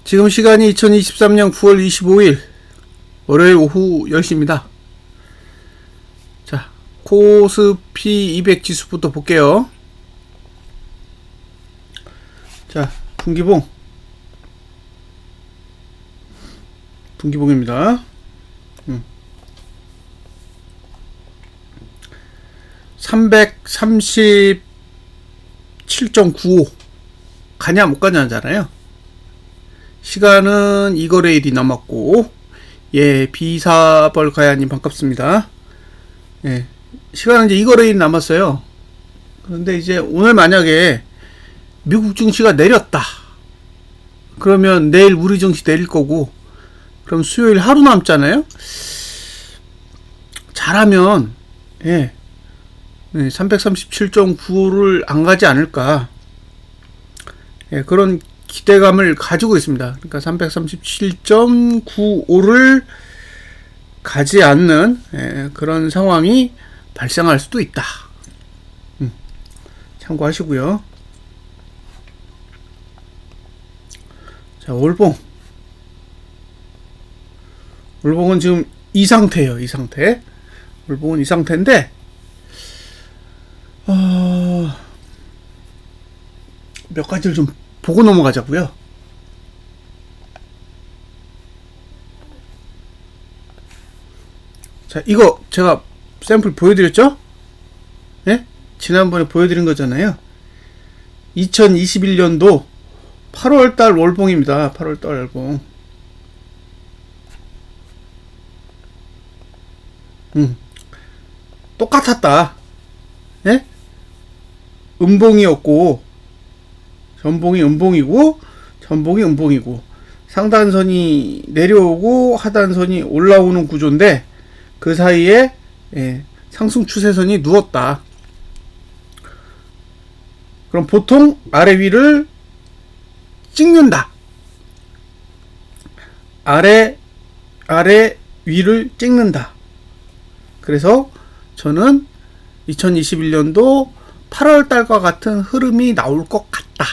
지금 시간이 2023년 9월 25일 월요일 오후 10시입니다. 자, 코스피 200 지수부터 볼게요. 자, 분기봉입니다. 337.95 가냐 못 가냐잖아요. 시간은 이거래일이 남았고, 예, 비사벌가야님 반갑습니다. 예, 시간은 이제 이거래일이 남았어요. 그런데 이제 오늘 만약에 미국 증시가 내렸다. 그러면 내일 우리 증시 내릴 거고, 그럼 수요일 하루 남잖아요. 잘하면 예, 337.95를 안 가지 않을까. 예, 그런 기대감을 가지고 있습니다. 그러니까 337.95를 가지 않는 그런 상황이 발생할 수도 있다. 참고하시고요. 자, 월봉은 지금 이 상태예요. 이 상태. 월봉은 이 상태인데 몇 가지를 좀 보고 넘어가자고요. 자, 이거 제가 샘플 보여드렸죠? 예? 지난번에 보여드린 거잖아요. 2021년도 8월달 월봉입니다. 8월달 월봉. 똑같았다. 예? 음봉이었고, 전봉이 음봉이고, 전봉이 음봉이고, 상단선이 내려오고 하단선이 올라오는 구조인데, 그 사이에 상승 추세선이 누웠다. 그럼 보통 아래 위를 찍는다. 아래 위를 찍는다. 그래서 저는 2021년도 8월 달과 같은 흐름이 나올 것 같다.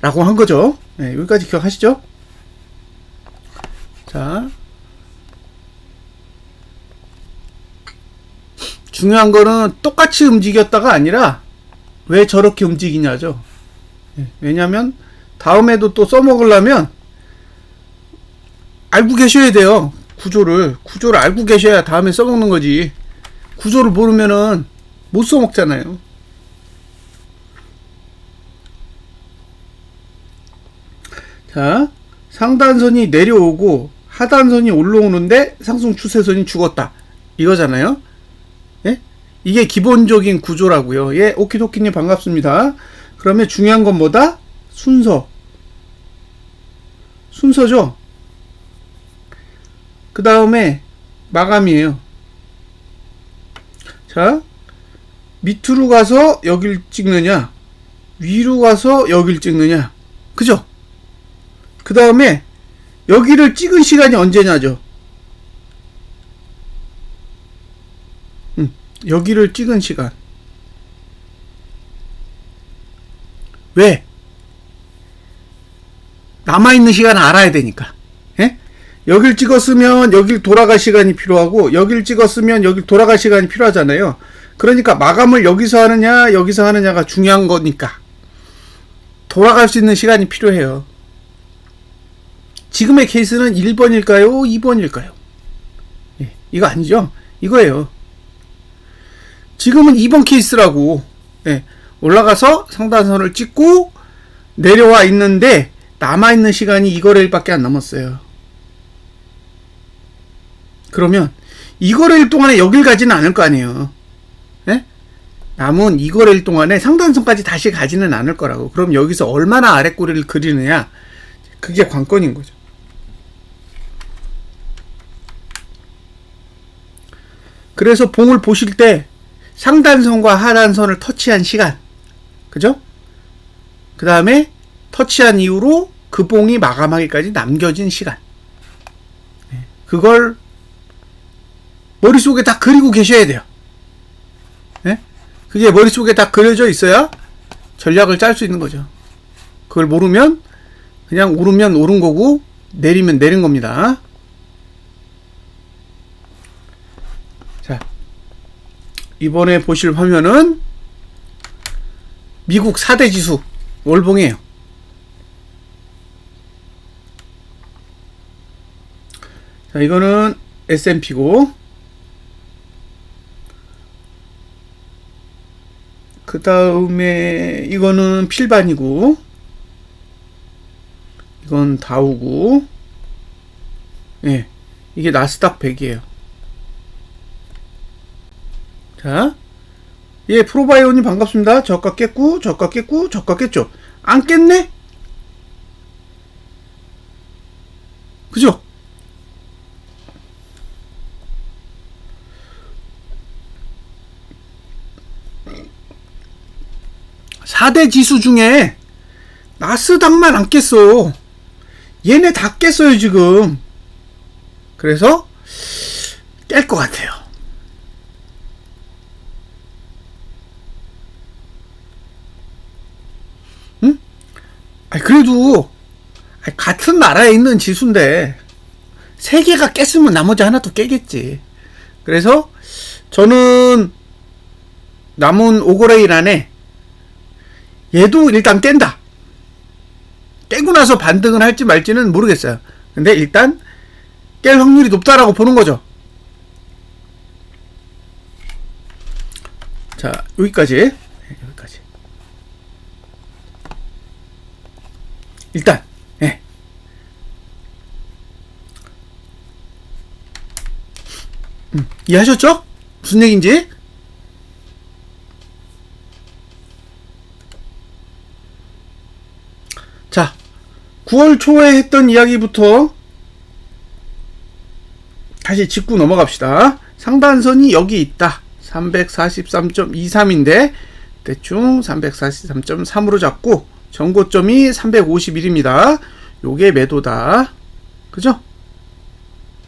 라고 한 거죠. 네, 여기까지 기억하시죠? 자. 중요한 거는 똑같이 움직였다가 아니라 왜 저렇게 움직이냐죠. 네, 왜냐면 다음에도 또 써먹으려면 알고 계셔야 돼요. 구조를 알고 계셔야 다음에 써먹는 거지. 구조를 모르면은 못 써먹잖아요. 자, 상단선이 내려오고 하단선이 올라오는데 상승 추세선이 죽었다. 이거잖아요. 예? 이게 기본적인 구조라고요. 예, 오키도키님 반갑습니다. 그러면 중요한 건 뭐다? 순서죠. 그 다음에 마감이에요. 자, 밑으로 가서 여길 찍느냐, 위로 가서 여길 찍느냐, 그죠? 그 다음에 여기를 찍은 시간이 언제냐죠. 여기를 찍은 시간. 왜? 남아있는 시간을 알아야 되니까. 예? 여길 찍었으면 여길 돌아갈 시간이 필요하고, 여길 찍었으면 여길 돌아갈 시간이 필요하잖아요. 그러니까 마감을 여기서 하느냐 여기서 하느냐가 중요한 거니까 돌아갈 수 있는 시간이 필요해요. 지금의 케이스는 1번일까요? 2번일까요? 예, 이거 아니죠? 이거예요. 지금은 2번 케이스라고. 예, 올라가서 상단선을 찍고 내려와 있는데 남아있는 시간이 이거래일밖에 안 남았어요. 그러면 이거래일 동안에 여길 가지는 않을 거 아니에요. 예? 남은 이거래일 동안에 상단선까지 다시 가지는 않을 거라고. 그럼 여기서 얼마나 아랫꼬리를 그리느냐, 그게 관건인 거죠. 그래서 봉을 보실 때 상단선과 하단선을 터치한 시간, 그죠? 그 다음에 터치한 이후로 그 봉이 마감하기까지 남겨진 시간, 그걸 머릿속에 다 그리고 계셔야 돼요. 네? 그게 머릿속에 다 그려져 있어야 전략을 짤 수 있는 거죠. 그걸 모르면 그냥 오르면 오른 거고 내리면 내린 겁니다. 자, 이번에 보실 화면은 미국 4대 지수 월봉이에요. 자, 이거는 S&P고 그 다음에 이거는 필반이고 이건 다우고 예, 이게 나스닥 100이에요. 자, 예, 프로바이오님 반갑습니다. 저가 깼고 저가 깼고 저가 깼죠? 안 깼네? 그죠? 사 대 지수 중에 나스닥만 안 깼어. 얘네 다 깼어요 지금. 그래서 깰 것 같아요. 응? 아니, 그래도 같은 나라에 있는 지수인데 세 개가 깼으면 나머지 하나도 깨겠지. 그래서 저는 남은 오거레일 안에 얘도 일단 깬다. 깨고 나서 반등을 할지 말지는 모르겠어요. 근데 일단 깰 확률이 높다라고 보는 거죠. 자, 여기까지. 일단, 예. 이해하셨죠? 무슨 얘기인지? 자, 9월 초에 했던 이야기부터 다시 짚고 넘어갑시다. 상단선이 여기 있다. 343.23인데 대충 343.3으로 잡고 전고점이 351입니다. 요게 매도다. 그죠?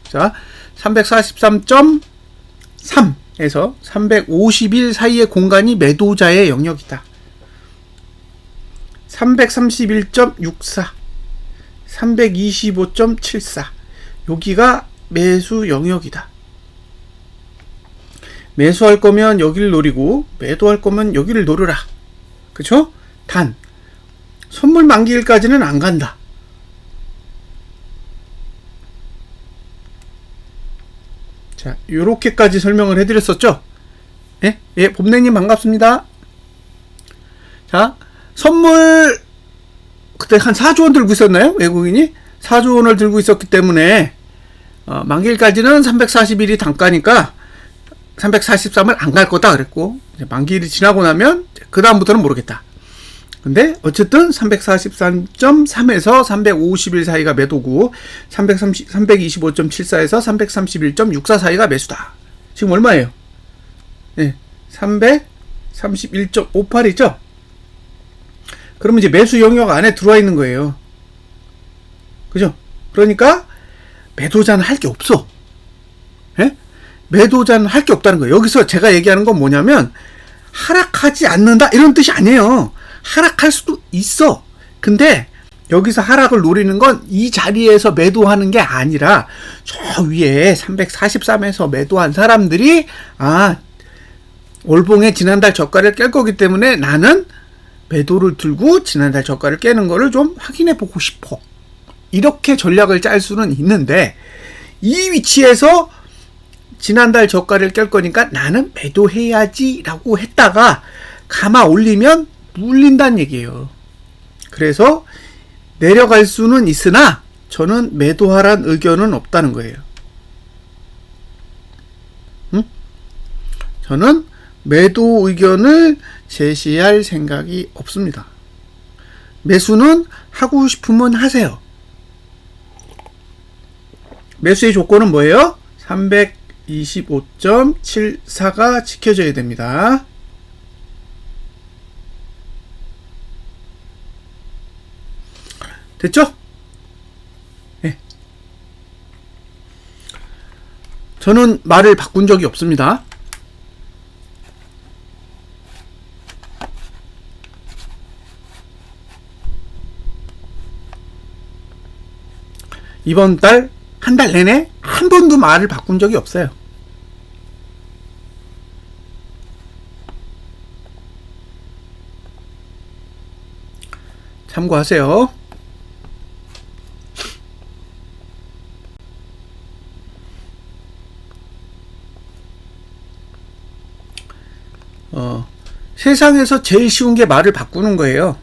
자, 343.3에서 351 사이의 공간이 매도자의 영역이다. 331.64, 325.74 여기가 매수 영역이다. 매수할 거면 여기를 노리고 매도할 거면 여기를 노려라. 그쵸? 단 선물 만기일까지는 안 간다. 자, 요렇게까지 설명을 해드렸었죠? 예? 예, 봄냉님 반갑습니다. 자, 선물 그때 한 4조 원 들고 있었나요? 외국인이 4조 원을 들고 있었기 때문에 만기일까지는 341이 단가니까 343을 안 갈 거다 그랬고, 이제 만기일이 지나고 나면 그 다음부터는 모르겠다. 근데 어쨌든 343.3에서 351 사이가 매도고 325.74에서 331.64 사이가 매수다. 지금 얼마예요? 네, 331.58이죠? 그러면 이제 매수 영역 안에 들어와 있는 거예요. 그죠? 그러니까 매도자는 할 게 없어. 예? 매도자는 할 게 없다는 거예요. 여기서 제가 얘기하는 건 뭐냐면 하락하지 않는다 이런 뜻이 아니에요. 하락할 수도 있어. 근데 여기서 하락을 노리는 건 이 자리에서 매도하는 게 아니라 저 위에 343에서 매도한 사람들이 월봉의 지난달 저가를 깰 거기 때문에 나는 매도를 들고 지난달 저가를 깨는 거를 좀 확인해 보고 싶어. 이렇게 전략을 짤 수는 있는데 이 위치에서 지난달 저가를 깰 거니까 나는 매도해야지 라고 했다가 감아 올리면 물린다는 얘기예요. 그래서 내려갈 수는 있으나 저는 매도하란 의견은 없다는 거예요. 응? 저는 매도 의견을 제시할 생각이 없습니다. 매수는 하고 싶으면 하세요. 매수의 조건은 뭐예요? 325.74가 지켜져야 됩니다. 됐죠? 네. 저는 말을 바꾼 적이 없습니다. 이번 달, 한 달 내내 한 번도 말을 바꾼 적이 없어요. 참고하세요. 세상에서 제일 쉬운 게 말을 바꾸는 거예요.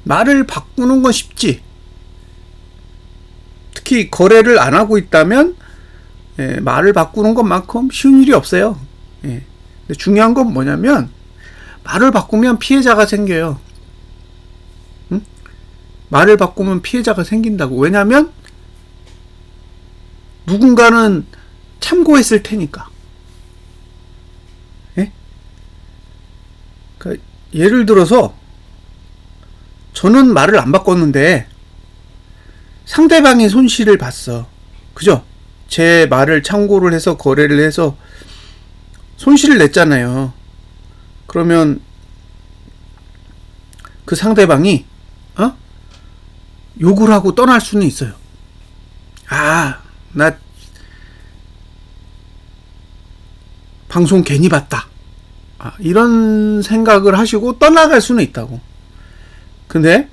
말을 바꾸는 건 쉽지. 특히 거래를 안 하고 있다면 말을 바꾸는 것만큼 쉬운 일이 없어요. 근데 중요한 건 뭐냐면 말을 바꾸면 피해자가 생겨요. 말을 바꾸면 피해자가 생긴다고. 왜냐면 누군가는 참고했을 테니까. 그러니까 예를 들어서 저는 말을 안 바꿨는데 상대방이 손실을 봤어. 그죠? 제 말을 참고를 해서 거래를 해서 손실을 냈잖아요. 그러면 그 상대방이 욕을 하고 떠날 수는 있어요. 나 방송 괜히 봤다. 이런 생각을 하시고 떠나갈 수는 있다고. 근데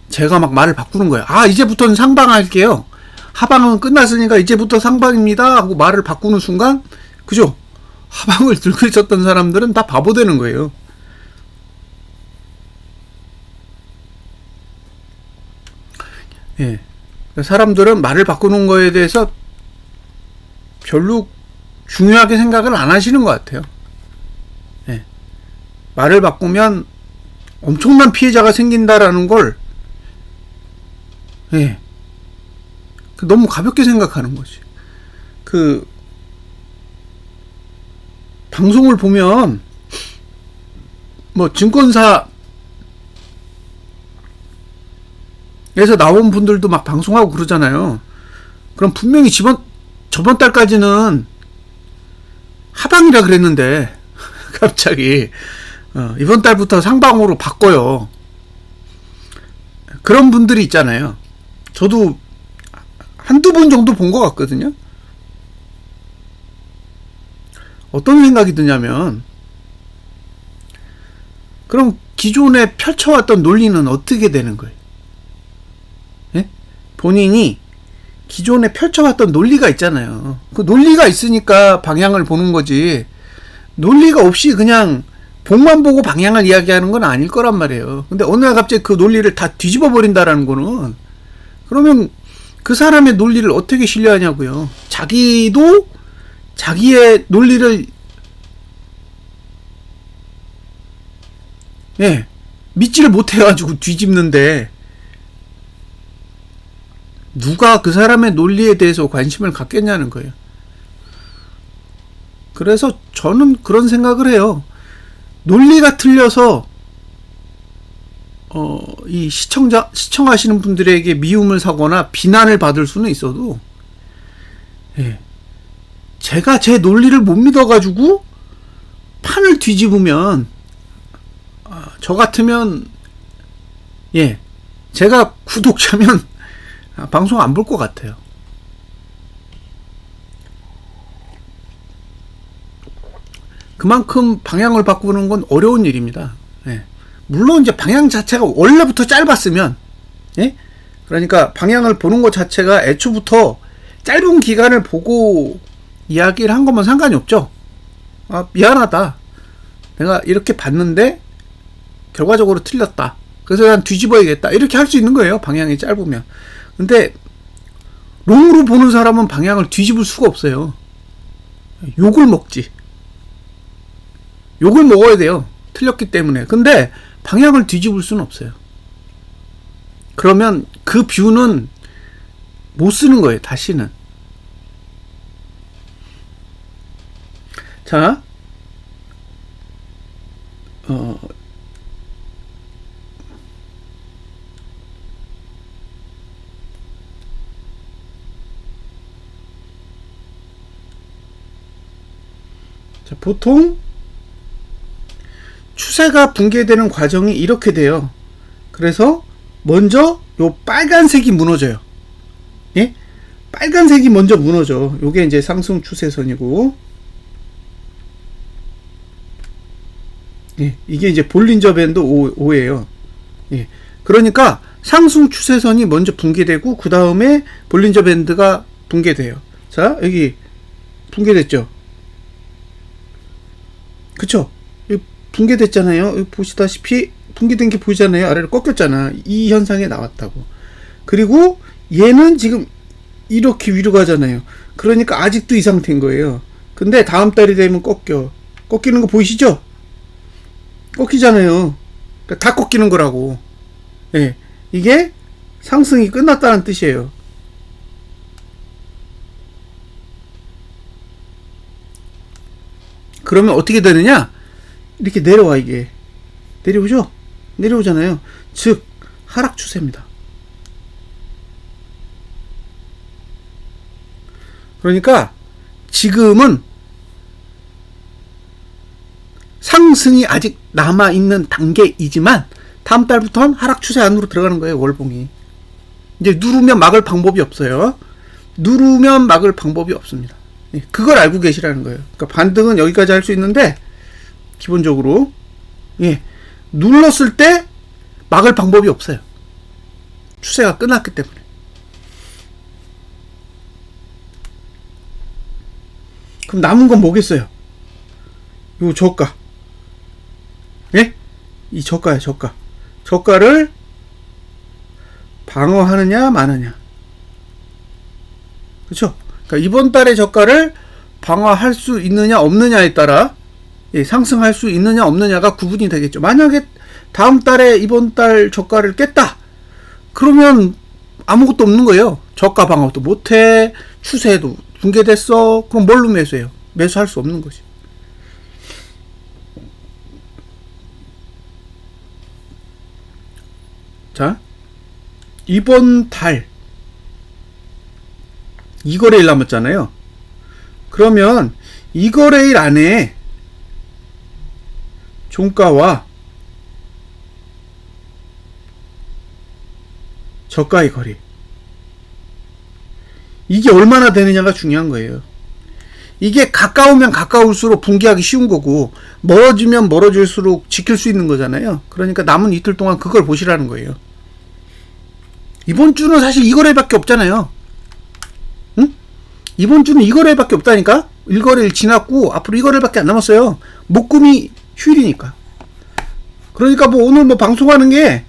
제가 막 말을 바꾸는 거예요. 이제부터는 상방할게요. 하방은 끝났으니까 이제부터 상방입니다 하고 말을 바꾸는 순간, 그죠? 하방을 들고 있었던 사람들은 다 바보 되는 거예요. 사람들은 말을 바꾸는 거에 대해서 별로 중요하게 생각을 안 하시는 것 같아요. 말을 바꾸면 엄청난 피해자가 생긴다라는 걸 너무 가볍게 생각하는 거지. 방송을 보면 뭐 증권사에서 나온 분들도 막 방송하고 그러잖아요. 그럼 분명히 저번 달까지는 하방이라 그랬는데 갑자기 이번 달부터 상방으로 바꿔요. 그런 분들이 있잖아요. 저도 한두 번 정도 본 것 같거든요. 어떤 생각이 드냐면, 그럼 기존에 펼쳐왔던 논리는 어떻게 되는 거예요? 본인이 기존에 펼쳐왔던 논리가 있잖아요. 그 논리가 있으니까 방향을 보는 거지, 논리가 없이 그냥 복만 보고 방향을 이야기하는 건 아닐 거란 말이에요. 근데 어느 날 갑자기 그 논리를 다 뒤집어 버린다라는 거는, 그러면 그 사람의 논리를 어떻게 신뢰하냐고요. 자기도 자기의 논리를 믿지를 못해가지고 뒤집는데 누가 그 사람의 논리에 대해서 관심을 갖겠냐는 거예요. 그래서 저는 그런 생각을 해요. 논리가 틀려서 이 시청하시는 분들에게 미움을 사거나 비난을 받을 수는 있어도, 제가 제 논리를 못 믿어가지고 판을 뒤집으면, 저 같으면, 제가 구독자면 방송 안 볼 것 같아요. 그만큼 방향을 바꾸는 건 어려운 일입니다. 물론 이제 방향 자체가 원래부터 짧았으면, 그러니까 방향을 보는 것 자체가 애초부터 짧은 기간을 보고 이야기를 한 거면 상관이 없죠. 미안하다. 내가 이렇게 봤는데 결과적으로 틀렸다. 그래서 난 뒤집어야겠다. 이렇게 할 수 있는 거예요. 방향이 짧으면. 근데 롱으로 보는 사람은 방향을 뒤집을 수가 없어요. 욕을 먹지. 욕을 먹어야 돼요. 틀렸기 때문에. 근데 방향을 뒤집을 수는 없어요. 그러면 그 뷰는 못 쓰는 거예요. 다시는. 자, 보통 추세가 붕괴되는 과정이 이렇게 돼요. 그래서 먼저 요 빨간색이 무너져요. 예? 빨간색이 먼저 무너져. 요게 이제 상승 추세선이고, 예, 이게 이제 볼린저 밴드 5예요. 예. 그러니까 상승 추세선이 먼저 붕괴되고 그 다음에 볼린저 밴드가 붕괴돼요. 자, 여기 붕괴됐죠. 그쵸? 여기 붕괴됐잖아요. 여기 보시다시피 붕괴된 게 보이잖아요. 아래로 꺾였잖아. 이 현상에 나왔다고. 그리고 얘는 지금 이렇게 위로 가잖아요. 그러니까 아직도 이 상태인 거예요. 근데 다음 달이 되면 꺾이는 거 보이시죠? 꺾이잖아요. 그러니까 다 꺾이는 거라고. 예. 이게 상승이 끝났다는 뜻이에요. 그러면 어떻게 되느냐? 이렇게 내려와. 이게 내려오죠? 내려오잖아요. 즉 하락 추세입니다. 그러니까 지금은 상승이 아직 남아있는 단계이지만 다음 달부터는 하락 추세 안으로 들어가는 거예요. 월봉이 이제 누르면 막을 방법이 없어요. 누르면 막을 방법이 없습니다. 그걸 알고 계시라는 거예요. 그러니까 반등은 여기까지 할 수 있는데 기본적으로 눌렀을 때 막을 방법이 없어요. 추세가 끝났기 때문에. 그럼 남은 건 뭐겠어요? 요 저가. 예? 이 저가야, 저가. 저가를 방어하느냐 마느냐. 그쵸? 그러니까 이번 달의 저가를 방어할 수 있느냐 없느냐에 따라 상승할 수 있느냐 없느냐가 구분이 되겠죠. 만약에 다음 달에 이번 달 저가를 깼다. 그러면 아무것도 없는 거예요. 저가 방어도 못해. 추세도 붕괴됐어. 그럼 뭘로 매수해요? 매수할 수 없는 거지. 자, 이번 달 2거래일 남았잖아요. 그러면 2거래일 안에 종가와 저가의 거리, 이게 얼마나 되느냐가 중요한 거예요. 이게 가까우면 가까울수록 붕괴하기 쉬운 거고 멀어지면 멀어질수록 지킬 수 있는 거잖아요. 그러니까 남은 이틀 동안 그걸 보시라는 거예요. 이번 주는 사실 이 거래밖에 없잖아요. 응? 이번 주는 이 거래밖에 없다니까. 1거래일 지났고 앞으로 이 거래밖에 안 남았어요. 목금이 휴일이니까. 그러니까 뭐 오늘 뭐 방송하는 게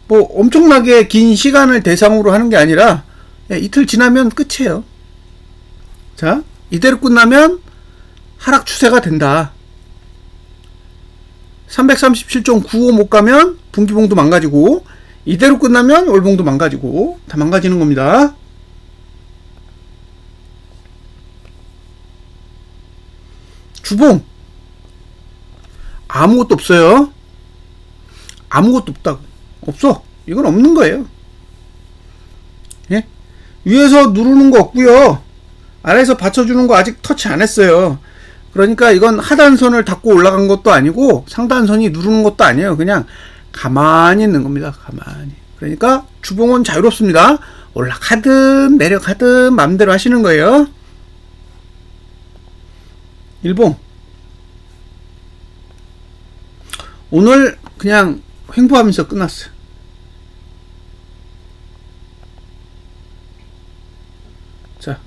뭐 엄청나게 긴 시간을 대상으로 하는 게 아니라 이틀 지나면 끝이에요. 자, 이대로 끝나면 하락 추세가 된다. 337.95 못 가면 분기봉도 망가지고, 이대로 끝나면 월봉도 망가지고, 다 망가지는 겁니다. 주봉 아무것도 없어요. 아무것도 없다고. 없어. 이건 없는 거예요. 예? 위에서 누르는 거 없고요. 아래에서 받쳐주는 거 아직 터치 안 했어요. 그러니까 이건 하단선을 닫고 올라간 것도 아니고 상단선이 누르는 것도 아니에요. 그냥 가만히 있는 겁니다. 가만히. 그러니까 주봉은 자유롭습니다. 올라가든 내려가든 마음대로 하시는 거예요. 일봉 오늘 그냥 횡보하면서 끝났어요. 자,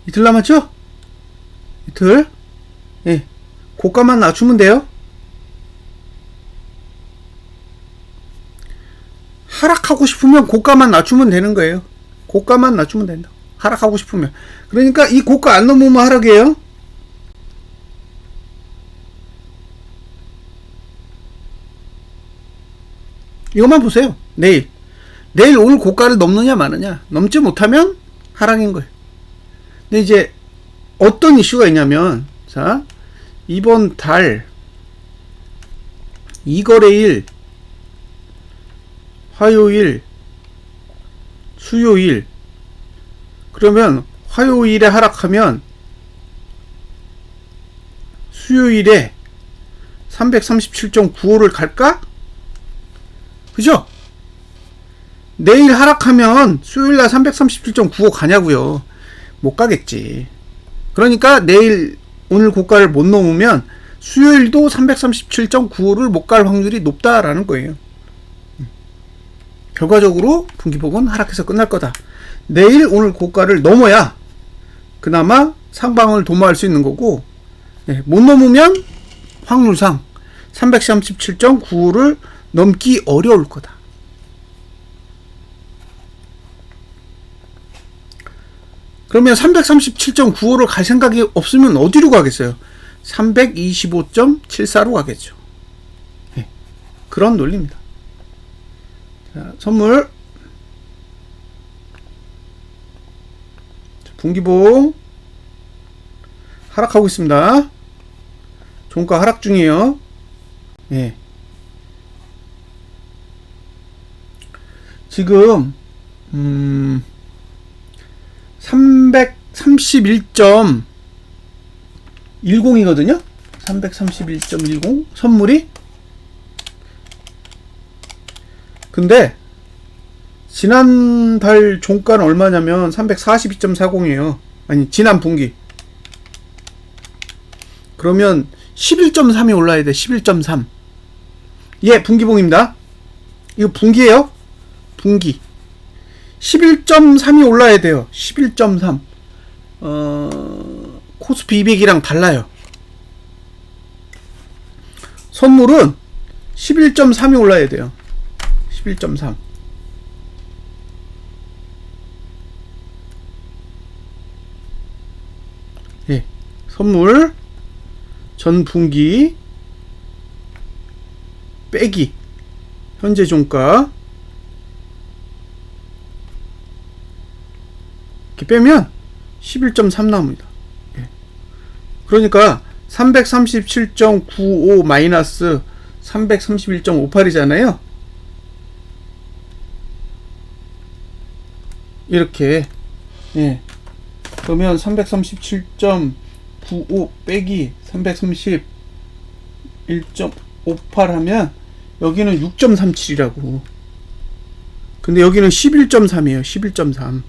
이틀 남았죠? 이틀. 예, 고가만 낮추면 돼요. 하락하고 싶으면 고가만 낮추면 되는 거예요. 고가만 낮추면 된다. 하락하고 싶으면. 그러니까 이 고가 안 넘으면 하락이에요. 이것만 보세요. 내일 오늘 고가를 넘느냐 마느냐. 넘지 못하면 하락인 거예요. 근데 이제 어떤 이슈가 있냐면, 자, 이번 달 2거래일 화요일 수요일. 그러면 화요일에 하락하면 수요일에 337.95를 갈까? 그죠? 내일 하락하면 수요일날 337.95 가냐고요. 못 가겠지. 그러니까 내일 오늘 고가를 못 넘으면 수요일도 337.95를 못 갈 확률이 높다라는 거예요. 결과적으로 분기복은 하락해서 끝날 거다. 내일 오늘 고가를 넘어야 그나마 상방을 도모할 수 있는 거고, 못 넘으면 확률상 337.95를 넘기 어려울 거다. 그러면 337.95를 갈 생각이 없으면 어디로 가겠어요? 325.74로 가겠죠. 그런 논리입니다. 자, 선물. 분기봉 하락하고 있습니다. 종가 하락 중이에요. 예. 지금 331.10이거든요. 331.10 선물이. 근데 지난달 종가는 얼마냐면 342.40이에요. 아니, 지난 분기. 그러면 11.3이 올라야 돼. 11.3. 예, 분기봉입니다. 이거 분기예요. 분기. 11.3이 올라야 돼요. 11.3. 코스피 200이랑 달라요. 선물은 11.3이 올라야 돼요. 11.3. 예. 선물 전 분기 빼기 현재 종가 이렇게 빼면 11.3 나옵니다. 예. 그러니까 337.95 마이너스 331.58이잖아요. 이렇게. 예. 그러면 337.95 빼기 331.58 하면 여기는 6.37이라고. 근데 여기는 11.3이에요. 11.3.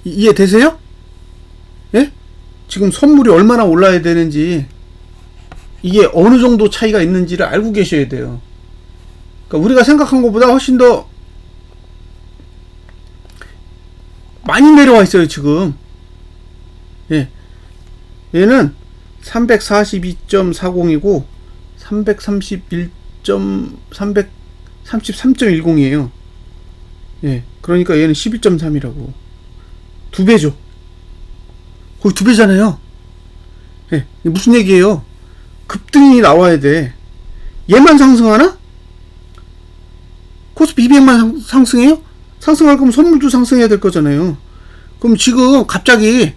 이해되세요? 예? 지금 선물이 얼마나 올라야 되는지, 이게 어느 정도 차이가 있는지를 알고 계셔야 돼요. 그러니까 우리가 생각한 것보다 훨씬 더 많이 내려와 있어요, 지금. 예. 얘는 342.40이고 333.10이에요. 예. 그러니까 얘는 11.3이라고. 2배죠. 거의 2배잖아요. 예. 무슨 얘기예요? 급등이 나와야 돼. 얘만 상승하나? 코스피 200만 상승해요? 상승할 거면 선물도 상승해야 될 거잖아요. 그럼 지금 갑자기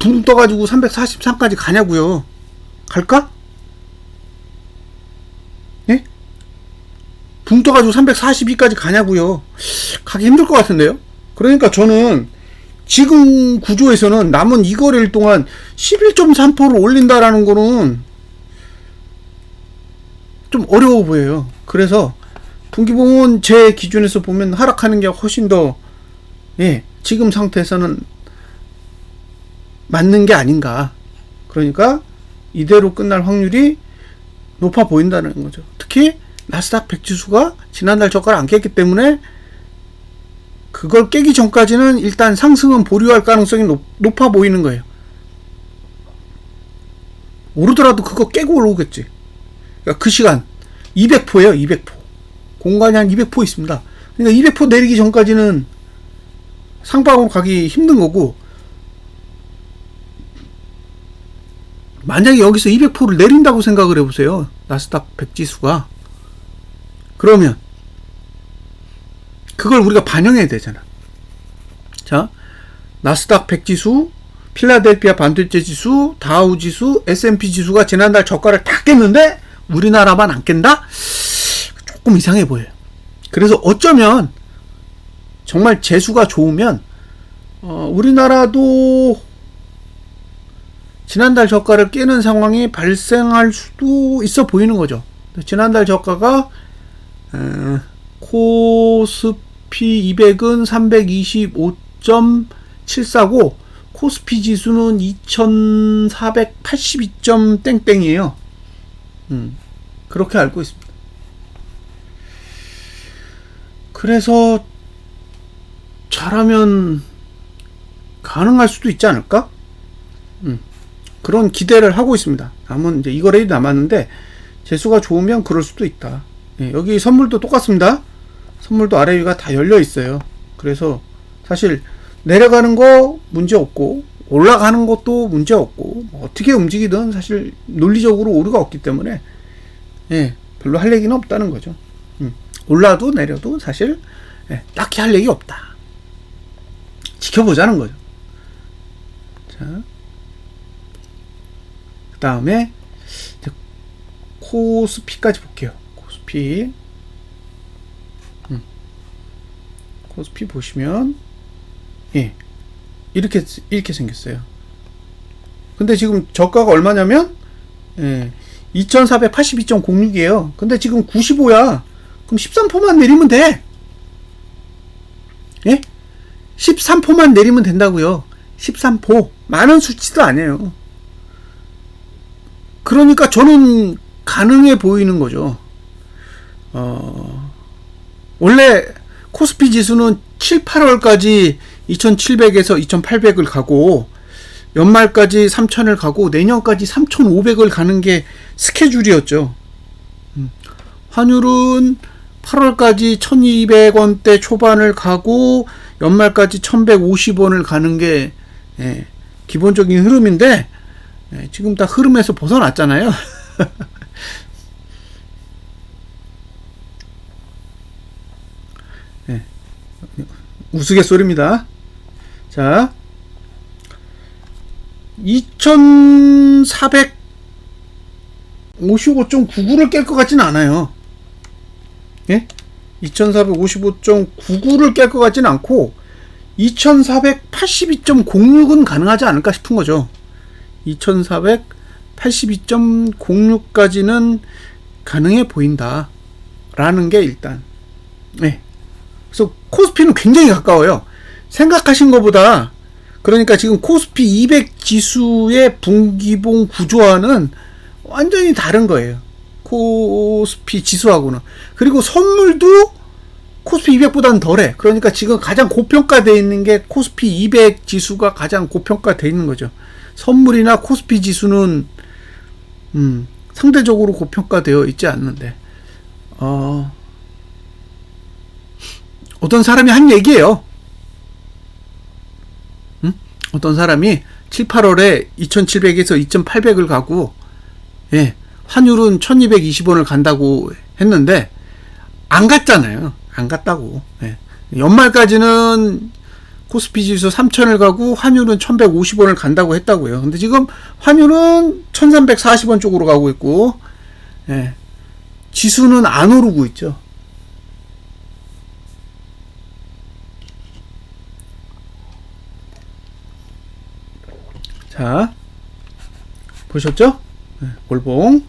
붕 떠가지고 343까지 가냐고요. 갈까? 예? 붕 떠가지고 342까지 가냐고요. 가기 힘들 것 같은데요. 그러니까 저는 지금 구조에서는 남은 이 거래일 동안 11.3%를 올린다라는 거는 좀 어려워 보여요. 그래서 분기봉은 제 기준에서 보면 하락하는 게 훨씬 더, 예, 지금 상태에서는 맞는 게 아닌가. 그러니까 이대로 끝날 확률이 높아 보인다는 거죠. 특히 나스닥 100 지수가 지난달 저가를 안 깼기 때문에 그걸 깨기 전까지는 일단 상승은 보류할 가능성이 높아 보이는 거예요. 오르더라도 그거 깨고 올라오겠지. 그러니까 그 시간 200포예요. 200포. 공간이 한 200포 있습니다. 그러니까 200포 내리기 전까지는 상방으로 가기 힘든 거고, 만약에 여기서 200포를 내린다고 생각을 해보세요. 나스닥 100 지수가. 그러면 그걸 우리가 반영해야 되잖아. 자, 나스닥 100 지수, 필라델피아 반도체 지수, 다우 지수, S&P 지수가 지난달 저가를 다 깼는데 우리나라만 안 깬다? 조금 이상해 보여요. 그래서 어쩌면 정말 재수가 좋으면 우리나라도 지난달 저가를 깨는 상황이 발생할 수도 있어 보이는 거죠. 지난달 저가가 코스피 200은 325.74고 코스피 지수는 2482점 땡땡이에요. 그렇게 알고 있습니다. 그래서 잘하면 가능할 수도 있지 않을까? 그런 기대를 하고 있습니다. 남은 이제 이거래일이 남았는데 재수가 좋으면 그럴 수도 있다. 예, 여기 선물도 똑같습니다. 선물도 아래 위가 다 열려 있어요. 그래서 사실 내려가는 거 문제 없고 올라가는 것도 문제 없고 어떻게 움직이든 사실 논리적으로 오류가 없기 때문에 예, 별로 할 얘기는 없다는 거죠. 올라도 내려도 사실 딱히 할 얘기 없다. 지켜보자는 거죠. 자, 그 다음에 코스피까지 볼게요. 코스피 보시면 이렇게 생겼어요. 근데 지금 저가가 얼마냐면 2482.06이에요. 근데 지금 95야. 그럼 13%만 내리면 돼. 13%만 내리면 된다고요. 13%. 많은 수치도 아니에요. 그러니까 저는 가능해 보이는 거죠. 원래 코스피 지수는 7, 8월까지 2700에서 2800을 가고 연말까지 3000을 가고 내년까지 3500을 가는 게 스케줄이었죠. 환율은 8월까지 1200원대 초반을 가고 연말까지 1150원을 가는 게 기본적인 흐름인데 지금 다 흐름에서 벗어났잖아요. 우스갯소리입니다. 자, 2455.99를 깰 것 같지는 않아요. 2455.99를 깰 것 같지는 않고 2482.06은 가능하지 않을까 싶은 거죠. 2482.06까지는 가능해 보인다 라는 게 일단 그래서 코스피는 굉장히 가까워요. 생각하신 것보다. 그러니까 지금 코스피 200 지수의 분기봉 구조와는 완전히 다른 거예요. 코스피 지수하고는. 그리고 선물도 코스피 200보다는 덜해. 그러니까 지금 가장 고평가되어 있는 게 코스피 200 지수가 가장 고평가되어 있는 거죠. 선물이나 코스피 지수는 상대적으로 고평가되어 있지 않는데 어떤 사람이 한 얘기예요. 어떤 사람이 7, 8월에 2700에서 2800을 가고 환율은 1220원을 간다고 했는데 안 갔잖아요. 안 갔다고. 연말까지는 코스피 지수 3000을 가고 환율은 1150원을 간다고 했다고요. 근데 지금 환율은 1340원 쪽으로 가고 있고 지수는 안 오르고 있죠. 자, 보셨죠? 월봉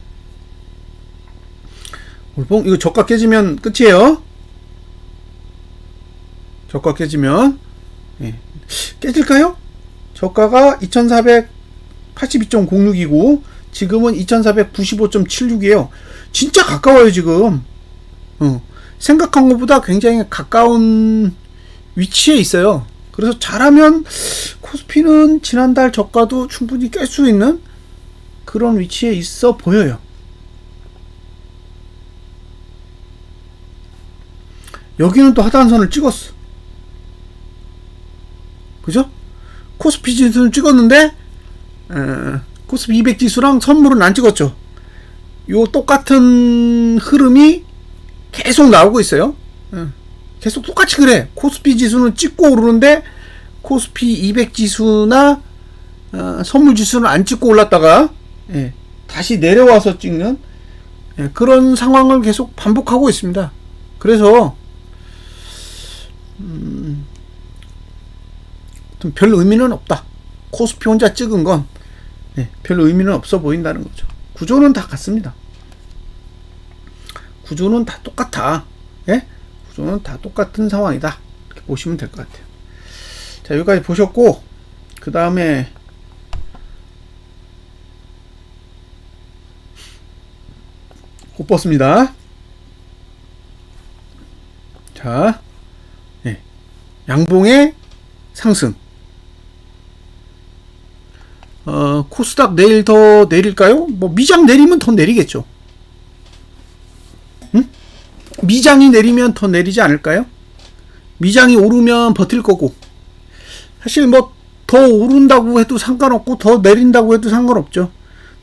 이거 저가 깨지면 끝이에요. 저가 깨지면 깨질까요? 저가가 2482.06이고 지금은 2495.76이에요. 진짜 가까워요. 지금 생각한 것보다 굉장히 가까운 위치에 있어요. 그래서 잘하면 코스피는 지난달 저가도 충분히 깰 수 있는 그런 위치에 있어 보여요. 여기는 또 하단선을 찍었어. 그죠? 코스피 지수는 찍었는데 코스피 200 지수랑 선물은 안 찍었죠. 요 똑같은 흐름이 계속 나오고 있어요. 계속 똑같이 그래. 코스피 지수는 찍고 오르는데 코스피 200 지수나 선물 지수는 안 찍고 올랐다가 다시 내려와서 찍는 그런 상황을 계속 반복하고 있습니다. 그래서 별 의미는 없다. 코스피 혼자 찍은 건 별 의미는 없어 보인다는 거죠. 구조는 다 같습니다. 구조는 다 똑같아. 예? 구조는 다 똑같은 상황이다. 이렇게 보시면 될 것 같아요. 자, 여기까지 보셨고, 그 다음에 곧 벗습니다. 자, 양봉의 상승. 코스닥 내일 더 내릴까요? 뭐 미장 내리면 더 내리겠죠. 응? 미장이 내리면 더 내리지 않을까요? 미장이 오르면 버틸 거고. 사실 뭐 더 오른다고 해도 상관없고 더 내린다고 해도 상관없죠.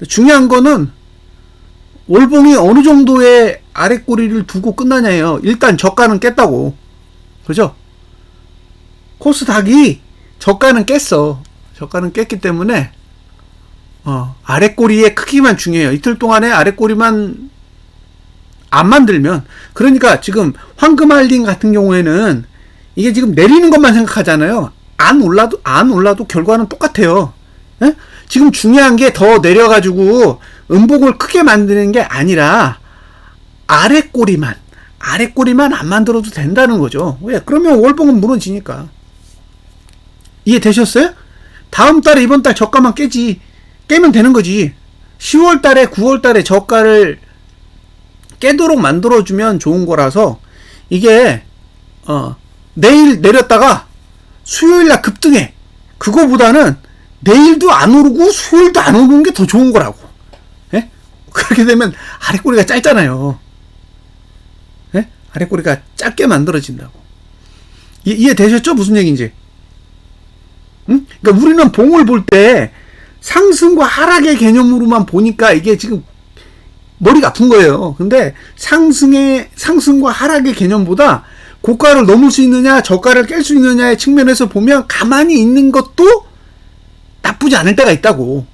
중요한 거는 월봉이 어느 정도의 아랫꼬리를 두고 끝나냐예요. 일단 저가는 깼다고. 그죠? 코스닥이 저가는 깼어. 저가는 깼기 때문에 아랫꼬리의 크기만 중요해요. 이틀 동안에 아랫꼬리만 안 만들면, 그러니까 지금 황금알림 같은 경우에는 이게 지금 내리는 것만 생각하잖아요. 안 올라도 결과는 똑같아요. 에? 지금 중요한 게 더 내려가지고 음봉을 크게 만드는 게 아니라 아랫꼬리만 안 만들어도 된다는 거죠. 왜? 그러면 월봉은 무너지니까. 이해되셨어요? 다음 달에 이번 달 저가만 깨면 되는 거지. 10월 달에 9월 달에 저가를 깨도록 만들어주면 좋은 거라서, 이게 내일 내렸다가 수요일날 급등해. 그거보다는 내일도 안 오르고 수요일도 안 오르는 게 더 좋은 거라고. 예? 그렇게 되면 아랫꼬리가 짧잖아요. 예? 아랫꼬리가 짧게 만들어진다고. 이해되셨죠? 무슨 얘기인지. 응? 그러니까 우리는 봉을 볼 때 상승과 하락의 개념으로만 보니까 이게 지금 머리가 아픈 거예요. 근데 상승과 하락의 개념보다 고가를 넘을 수 있느냐, 저가를 깰 수 있느냐의 측면에서 보면 가만히 있는 것도 나쁘지 않을 때가 있다고.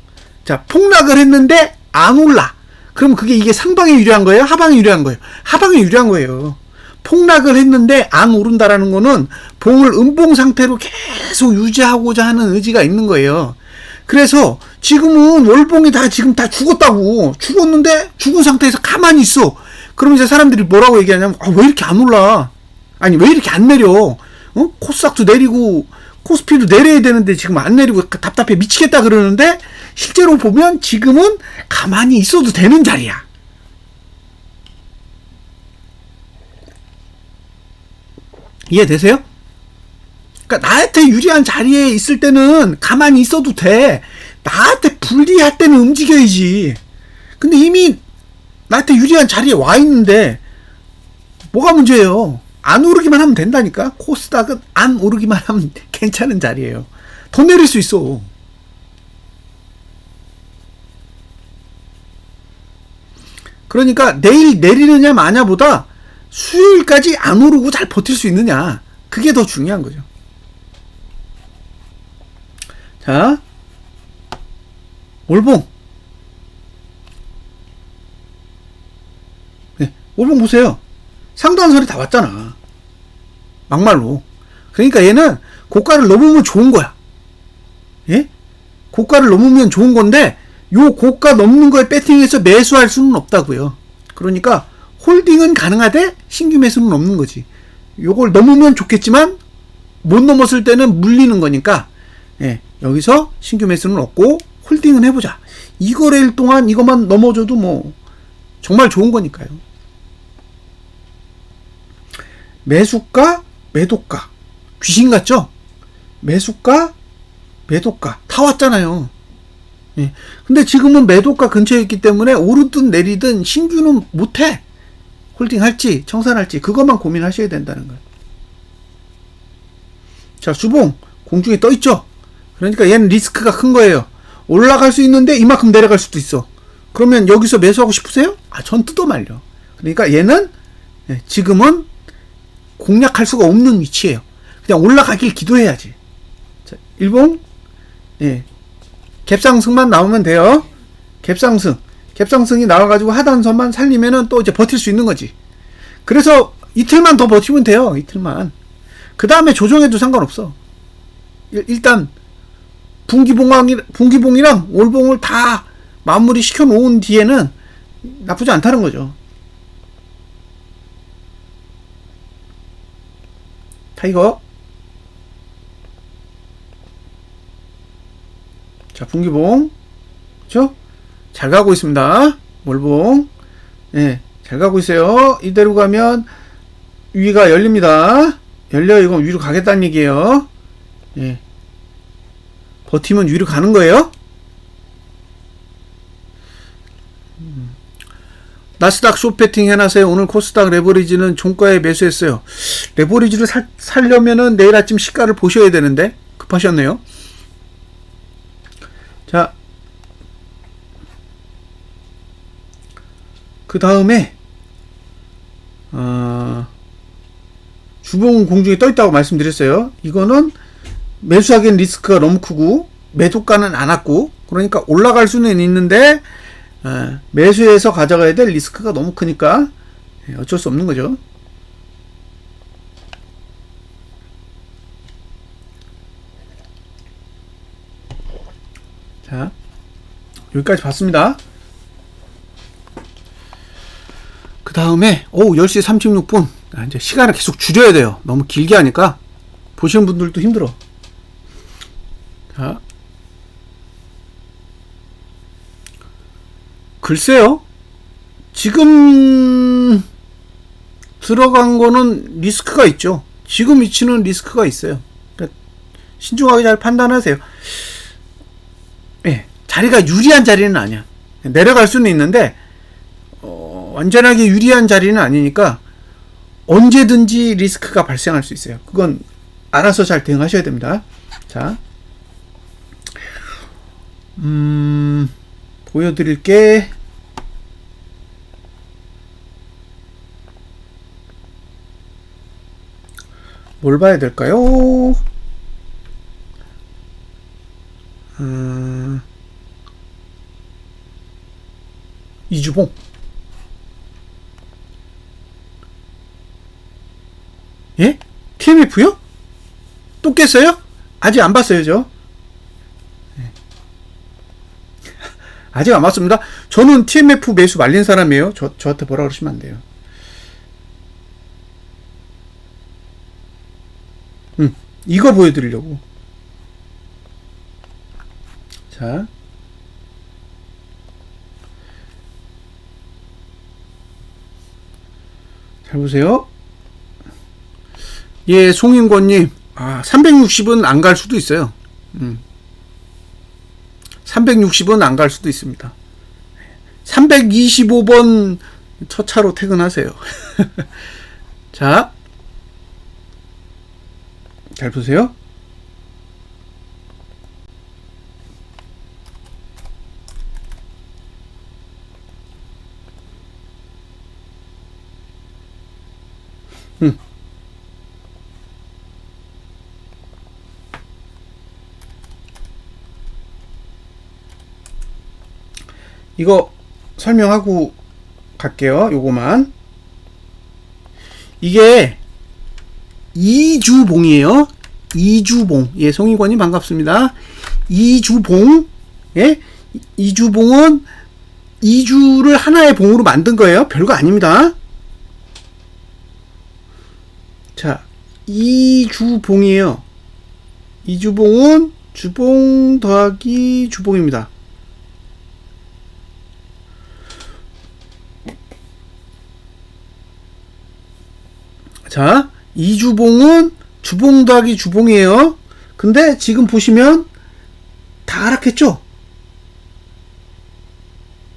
자, 폭락을 했는데 안 올라. 그럼 이게 상방에 유리한 거예요? 하방에 유리한 거예요? 하방에 유리한 거예요. 폭락을 했는데 안 오른다라는 거는 봉을 음봉 상태로 계속 유지하고자 하는 의지가 있는 거예요. 그래서 지금은 월봉이 지금 다 죽었다고. 죽었는데 죽은 상태에서 가만히 있어. 그럼 이제 사람들이 뭐라고 얘기하냐면, 왜 이렇게 안 올라? 아니, 왜 이렇게 안 내려? 코스닥도 내리고 코스피도 내려야 되는데 지금 안 내리고 답답해 미치겠다 그러는데, 실제로 보면 지금은 가만히 있어도 되는 자리야. 이해되세요? 그러니까 나한테 유리한 자리에 있을 때는 가만히 있어도 돼. 나한테 불리할 때는 움직여야지. 근데 이미 나한테 유리한 자리에 와 있는데 뭐가 문제예요? 안 오르기만 하면 된다니까. 코스닥은 안 오르기만 하면 괜찮은 자리예요. 더 내릴 수 있어. 그러니까 내일 내리느냐 마냐보다 수요일까지 안 오르고 잘 버틸 수 있느냐, 그게 더 중요한 거죠. 자, 월봉. 월봉 보세요. 상도한 선이 다 왔잖아. 막말로. 그러니까 얘는 고가를 넘으면 좋은 거야. 예? 고가를 넘으면 좋은 건데, 요 고가 넘는 거에 배팅해서 매수할 수는 없다고요. 그러니까 홀딩은 가능하되 신규 매수는 없는 거지. 요걸 넘으면 좋겠지만 못 넘었을 때는 물리는 거니까, 여기서 신규 매수는 없고 홀딩은 해보자. 이 거래일 동안 이것만 넘어줘도 뭐 정말 좋은 거니까요. 매수가, 매도가 귀신 같죠? 매수가, 매도가 다 왔잖아요. 근데 지금은 매도가 근처에 있기 때문에 오르든 내리든 신규는 못해. 홀딩할지 청산할지 그것만 고민하셔야 된다는 거예요. 자, 수봉 공중에 떠 있죠. 그러니까 얘는 리스크가 큰 거예요. 올라갈 수 있는데 이만큼 내려갈 수도 있어. 그러면 여기서 매수하고 싶으세요? 전 뜯어 말려. 그러니까 얘는 지금은 공략할 수가 없는 위치예요. 그냥 올라가길 기도해야지. 자, 일봉 갭상승만 나오면 돼요. 갭상승이 나와가지고 하단선만 살리면은 또 이제 버틸 수 있는 거지. 그래서 이틀만 더 버티면 돼요. 이틀만. 그 다음에 조정해도 상관없어. 일단 분기봉이랑 월봉을 다 마무리 시켜 놓은 뒤에는 나쁘지 않다는 거죠. 타이거. 자, 분기봉. 그쵸? 잘 가고 있습니다. 월봉. 예, 잘 가고 있어요. 이대로 가면 위가 열립니다. 열려요. 이건 위로 가겠다는 얘기예요. 예. 버티면 위로 가는 거예요. 나스닥 숏배팅 해놨어요. 오늘 코스닥 레버리지는 종가에 매수했어요. 레버리지를 살려면은 내일 아침 시가를 보셔야 되는데 급하셨네요. 자, 그 다음에 주봉은 공중에 떠있다고 말씀드렸어요. 이거는 매수하기엔 리스크가 너무 크고 매도가는 안 왔고, 그러니까 올라갈 수는 있는데 매수해서 가져가야 될 리스크가 너무 크니까 어쩔 수 없는 거죠. 자, 여기까지 봤습니다. 그 다음에 오후 10시 36분 이제 시간을 계속 줄여야 돼요. 너무 길게 하니까 보시는 분들도 힘들어. 자, 글쎄요, 지금 들어간 거는 리스크가 있죠. 지금 위치는 리스크가 있어요. 그러니까 신중하게 잘 판단하세요. 예, 자리가 유리한 자리는 아니야. 내려갈 수는 있는데 완전하게 유리한 자리는 아니니까 언제든지 리스크가 발생할 수 있어요. 그건 알아서 잘 대응하셔야 됩니다. 자, 보여드릴게. 뭘 봐야 될까요? 이주봉. 예? TMF요? 또 깼어요? 아직 안 봤어요, 저. 아직 안 봤습니다. 저는 TMF 매수 말린 사람이에요. 저한테 뭐라 그러시면 안 돼요. 이거 보여드리려고. 자, 잘 보세요. 예, 송인권님. 360은 안 갈 수도 있어요. 360은 안 갈 수도 있습니다. 325번 첫 차로 퇴근하세요. 자, 잘 보세요. 이거 설명하고 갈게요. 요거만. 이게 이주봉이에요. 이주봉. 예, 송인권님 반갑습니다. 이주봉. 예, 이주봉은 이주를 하나의 봉으로 만든 거예요. 별거 아닙니다. 자, 이주봉이에요. 이주봉은 주봉 더하기 주봉입니다. 자, 이주봉은 주봉 더하기 주봉이에요. 근데 지금 보시면 다 하락했죠?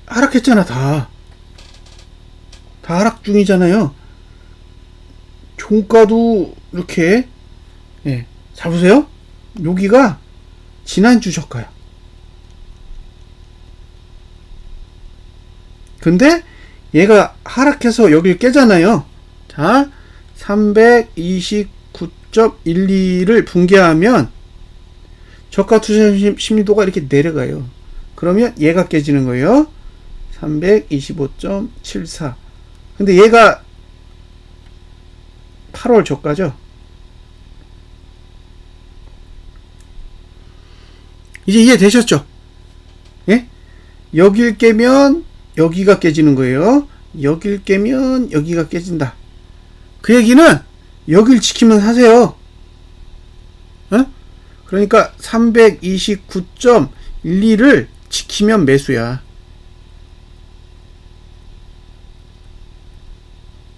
하락했잖아. 다 하락 중이잖아요. 종가도 이렇게, 예, 잘 보세요. 여기가 지난주 저가야. 근데 얘가 하락해서 여기를 깨잖아요. 자, 329.12를 붕괴하면 저가 투자 심리도가 이렇게 내려가요. 그러면 얘가 깨지는 거예요. 325.74. 근데 얘가 8월 저가죠. 이제 이해되셨죠? 예? 여길 깨면 여기가 깨지는 거예요. 여길 깨면 여기가 깨진다. 그 얘기는 여길 지키면 사세요. 어? 그러니까 329.12를 지키면 매수야.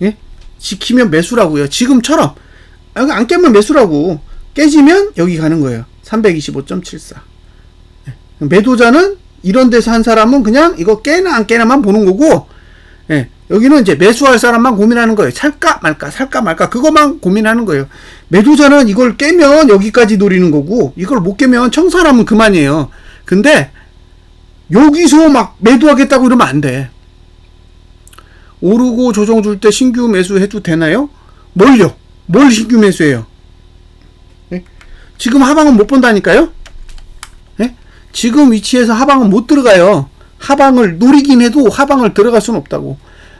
예? 지키면 매수라고요. 지금처럼 안 깨면 매수라고. 깨지면 여기 가는 거예요. 325.74. 예. 매도자는 이런 데서 한 사람은 그냥 이거 깨나 안 깨나만 보는 거고, 예. 여기는 이제 매수할 사람만 고민하는 거예요. 살까 말까, 살까 말까, 그것만 고민하는 거예요. 매도자는 이걸 깨면 여기까지 노리는 거고, 이걸 못 깨면 청산하면 그만이에요. 근데 여기서 막 매도하겠다고 이러면 안 돼. 오르고 조정 줄 때 신규 매수해도 되나요? 뭘요? 뭘 신규 매수해요? 네? 지금 하방은 못 본다니까요? 네? 지금 위치에서 하방은 못 들어가요. 하방을 노리긴 해도 하방을 들어갈 수는 없다고.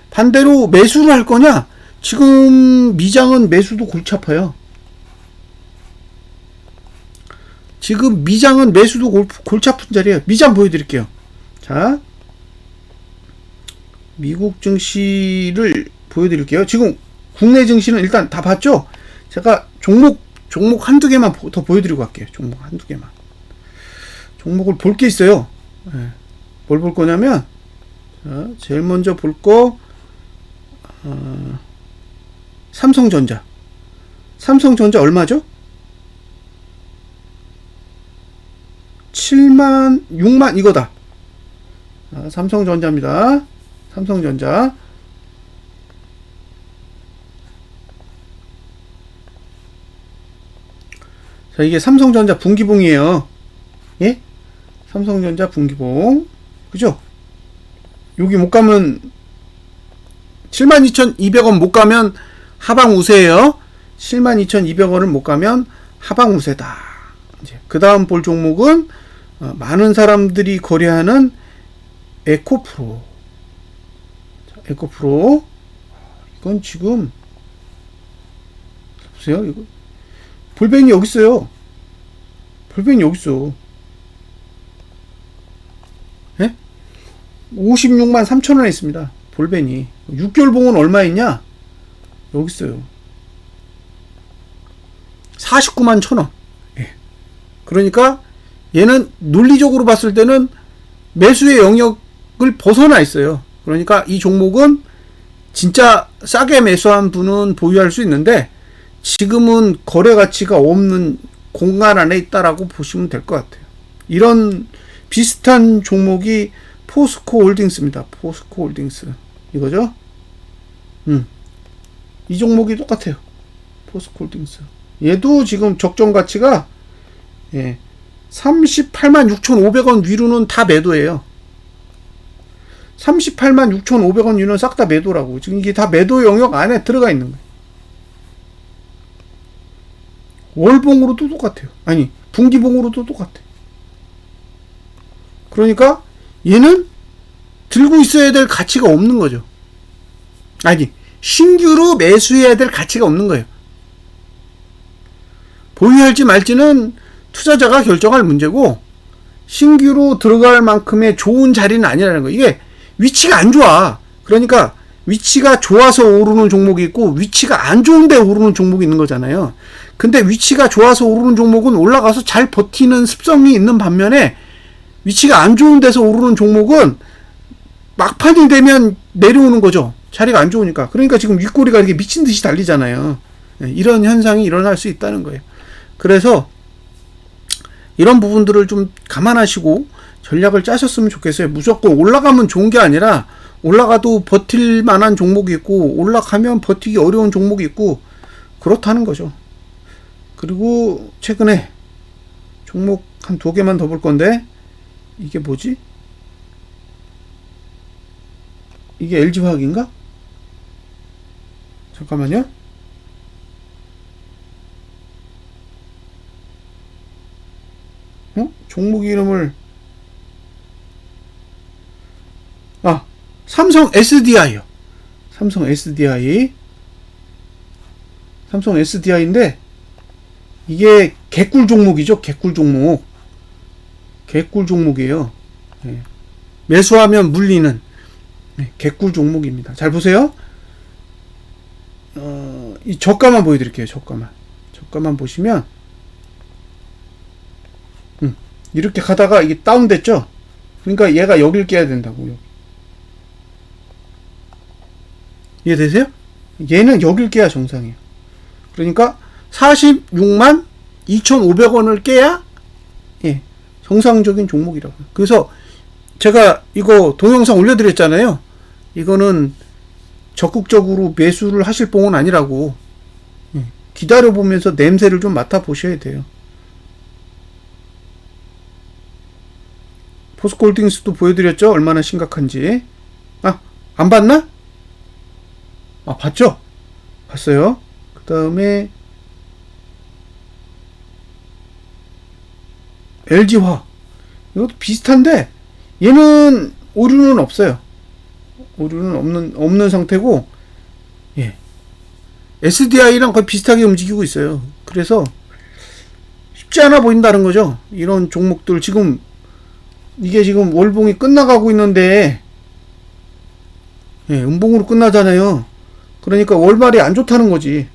반대로 매수를 할 거냐? 지금 미장은 매수도 골치 아파요. 지금 미장은 매수도 골치 아픈 자리에요. 미장 보여드릴게요. 자, 미국 증시를 보여드릴게요. 지금 국내 증시는 일단 다 봤죠? 제가 종목 한두 개만 더 보여드리고 갈게요. 종목 한두 개만. 종목을 볼 게 있어요. 네. 뭘 볼 거냐면, 자, 제일 먼저 볼 거, 삼성전자. 삼성전자 얼마죠? 7만, 6만 이거다. 자, 삼성전자입니다. 삼성전자. 자, 이게 삼성전자 분기봉이에요. 예? 삼성전자 분기봉. 그죠? 여기 못 가면 72,200원 못 가면 하방 우세예요. 72,200원을 못 가면 하방 우세다. 이제 그 다음 볼 종목은 많은 사람들이 거래하는 에코프로. 자, 에코프로. 이건 지금 보세요. 이거 볼펜이 여기 있어요. 볼펜이 여기 있어. 예? 56만 3천원에 있습니다. 볼펜이. 6개월 봉은 얼마 있냐? 여기 있어요. 49만 1천원. 예. 그러니까 얘는 논리적으로 봤을 때는 매수의 영역을 벗어나 있어요. 그러니까 이 종목은 진짜 싸게 매수한 분은 보유할 수 있는데 지금은 거래 가치가 없는 공간 안에 있다라고 보시면 될 것 같아요. 이런 비슷한 종목이 포스코 홀딩스입니다. 포스코 홀딩스. 이거죠? 이 종목이 똑같아요. 포스코 홀딩스. 얘도 지금 적정 가치가 38만 6,500원 위로는 다 매도예요. 38만 6,500원 위로는 싹 다 매도라고. 지금 이게 다 매도 영역 안에 들어가 있는 거예요. 월봉으로도 똑같아요. 아니, 분기봉으로도 똑같아. 그러니까 얘는 들고 있어야 될 가치가 없는 거죠. 아니, 신규로 매수해야 될 가치가 없는 거예요. 보유할지 말지는 투자자가 결정할 문제고 신규로 들어갈 만큼의 좋은 자리는 아니라는 거예요. 이게 위치가 안 좋아. 그러니까 위치가 좋아서 오르는 종목이 있고 위치가 안 좋은데 오르는 종목이 있는 거잖아요. 근데 위치가 좋아서 오르는 종목은 올라가서 잘 버티는 습성이 있는 반면에 위치가 안 좋은 데서 오르는 종목은 막판이 되면 내려오는 거죠. 자리가 안 좋으니까. 그러니까 지금 윗꼬리가 이렇게 미친 듯이 달리잖아요. 이런 현상이 일어날 수 있다는 거예요. 그래서 이런 부분들을 좀 감안하시고 전략을 짜셨으면 좋겠어요. 무조건 올라가면 좋은 게 아니라 올라가도 버틸 만한 종목이 있고 올라가면 버티기 어려운 종목이 있고 그렇다는 거죠. 그리고 최근에 종목 한 2개만 더 볼 건데 이게 뭐지? 이게 LG화학인가? 잠깐만요. 종목 이름을 삼성 SDI요. 삼성 SDI. 삼성 SDI인데 이게 개꿀 종목이죠. 개꿀 종목. 개꿀 종목이에요. 예. 매수하면 물리는 개꿀 종목입니다. 잘 보세요. 이 저가만 보여드릴게요. 저가만 보시면 이렇게 가다가 이게 다운됐죠. 그러니까 얘가 여길 깨야 된다고요. 이해되세요? 얘는 여길 깨야 정상이에요. 그러니까 46만 2,500원을 깨야 정상적인 종목이라고요. 그래서 제가 이거 동영상 올려드렸잖아요. 이거는 적극적으로 매수를 하실 봉은 아니라고. 기다려보면서 냄새를 좀 맡아보셔야 돼요. 포스코홀딩스도 보여드렸죠? 얼마나 심각한지. 안 봤나? 봤죠? 봤어요. 그 다음에 LG화 이것도 비슷한데 얘는 오류는 없어요. 오류는 없는 상태고 SDI랑 거의 비슷하게 움직이고 있어요. 그래서 쉽지 않아 보인다는 거죠. 이런 종목들 이게 지금 월봉이 끝나가고 있는데 음봉으로 끝나잖아요. 그러니까 월말이 안 좋다는 거지.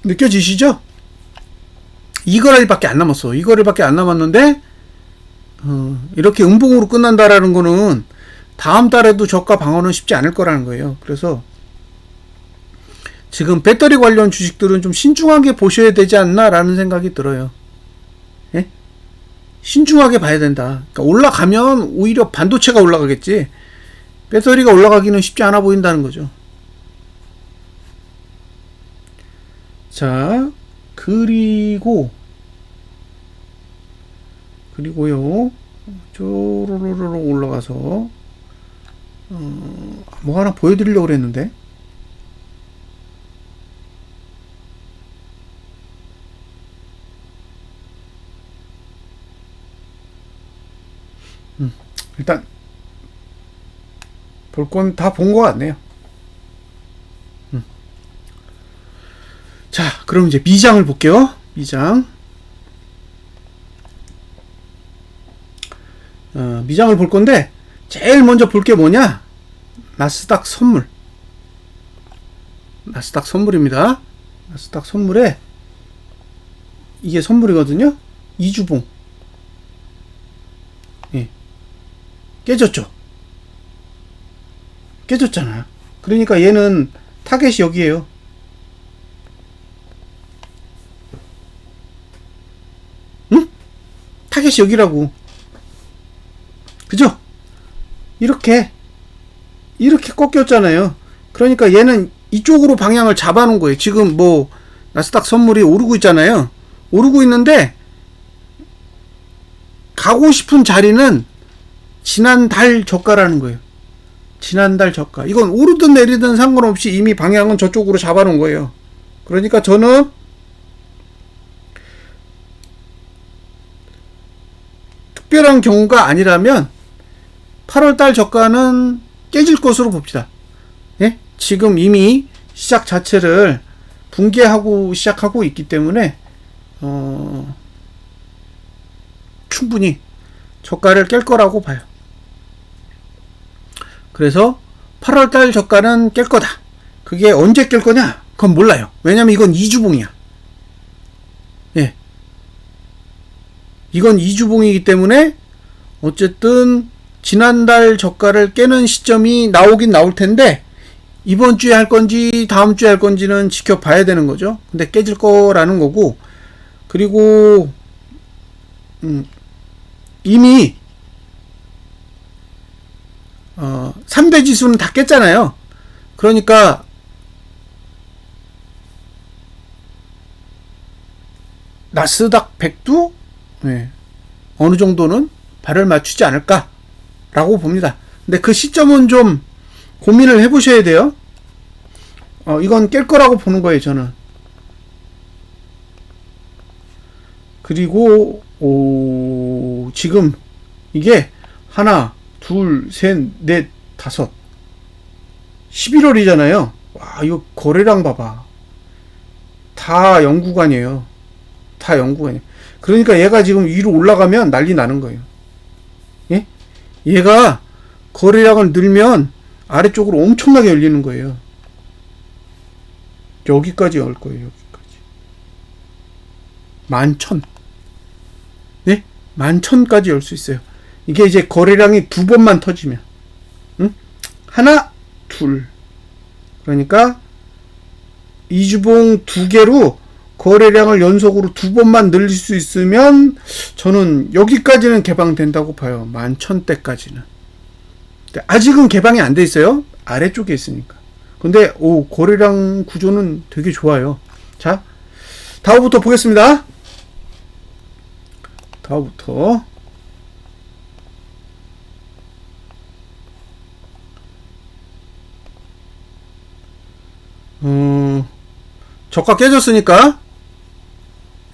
느껴지시죠? 2거래일밖에 안 남았어. 2거래일밖에 안 남았는데 이렇게 음봉으로 끝난다라는 거는 다음 달에도 저가 방어는 쉽지 않을 거라는 거예요. 그래서 지금 배터리 관련 주식들은 좀 신중하게 보셔야 되지 않나라는 생각이 들어요. 신중하게 봐야 된다. 그러니까 올라가면 오히려 반도체가 올라가겠지. 배터리가 올라가기는 쉽지 않아 보인다는 거죠. 자, 그리고요. 쪼로로로 올라가서 뭐 하나 보여드리려고 그랬는데 일단 볼 건 다 본 것 같네요. 자, 그럼 이제 미장을 볼게요. 미장을 볼 건데 제일 먼저 볼 게 뭐냐? 나스닥 선물입니다. 나스닥 선물에 이게 선물이거든요. 이주봉 깨졌잖아요. 그러니까 얘는 타겟이 여기에요. 응? 타겟이 여기라고. 그죠? 이렇게 꺾였잖아요. 그러니까 얘는 이쪽으로 방향을 잡아놓은 거예요. 지금 뭐 나스닥 선물이 오르고 있잖아요. 오르고 있는데 가고 싶은 자리는 지난달 저가라는 거예요. 지난달 저가. 이건 오르든 내리든 상관없이 이미 방향은 저쪽으로 잡아놓은 거예요. 그러니까 저는 특별한 경우가 아니라면 8월달 저가는 깨질 것으로 봅시다. 지금 이미 시작 자체를 붕괴하고 시작하고 있기 때문에 충분히 저가를 깰 거라고 봐요. 그래서 8월달 저가는 깰 거다. 그게 언제 깰 거냐? 그건 몰라요. 왜냐면 이건 2주봉이야. 이건 2주봉이기 때문에 어쨌든 지난달 저가를 깨는 시점이 나오긴 나올 텐데 이번 주에 할 건지 다음 주에 할 건지는 지켜봐야 되는 거죠. 근데 깨질 거라는 거고, 그리고 이미 3대 지수는 다 깼잖아요. 그러니까 나스닥 100도 어느 정도는 발을 맞추지 않을까라고 봅니다. 근데 그 시점은 좀 고민을 해보셔야 돼요. 이건 깰 거라고 보는 거예요, 저는. 그리고 지금 이게 하나, 둘, 셋, 넷, 다섯 11월이잖아요. 와, 이거 거래량 봐봐. 다 영구간이에요. 다 연구원이에요. 그러니까 얘가 지금 위로 올라가면 난리 나는 거예요. 예? 얘가 거래량을 늘면 아래쪽으로 엄청나게 열리는 거예요. 여기까지 열 거예요. 여기까지. 11,000. 네? 11,000까지 열 수 있어요. 이게 이제 거래량이 두 번만 터지면. 응? 하나, 둘. 그러니까 이주봉 두 개로 거래량을 연속으로 두 번만 늘릴 수 있으면 저는 여기까지는 개방된다고 봐요. 11,000대까지는. 아직은 개방이 안 돼 있어요. 아래쪽에 있으니까. 근데 거래량 구조는 되게 좋아요. 자, 다음부터 보겠습니다. 다음부터 저가 깨졌으니까,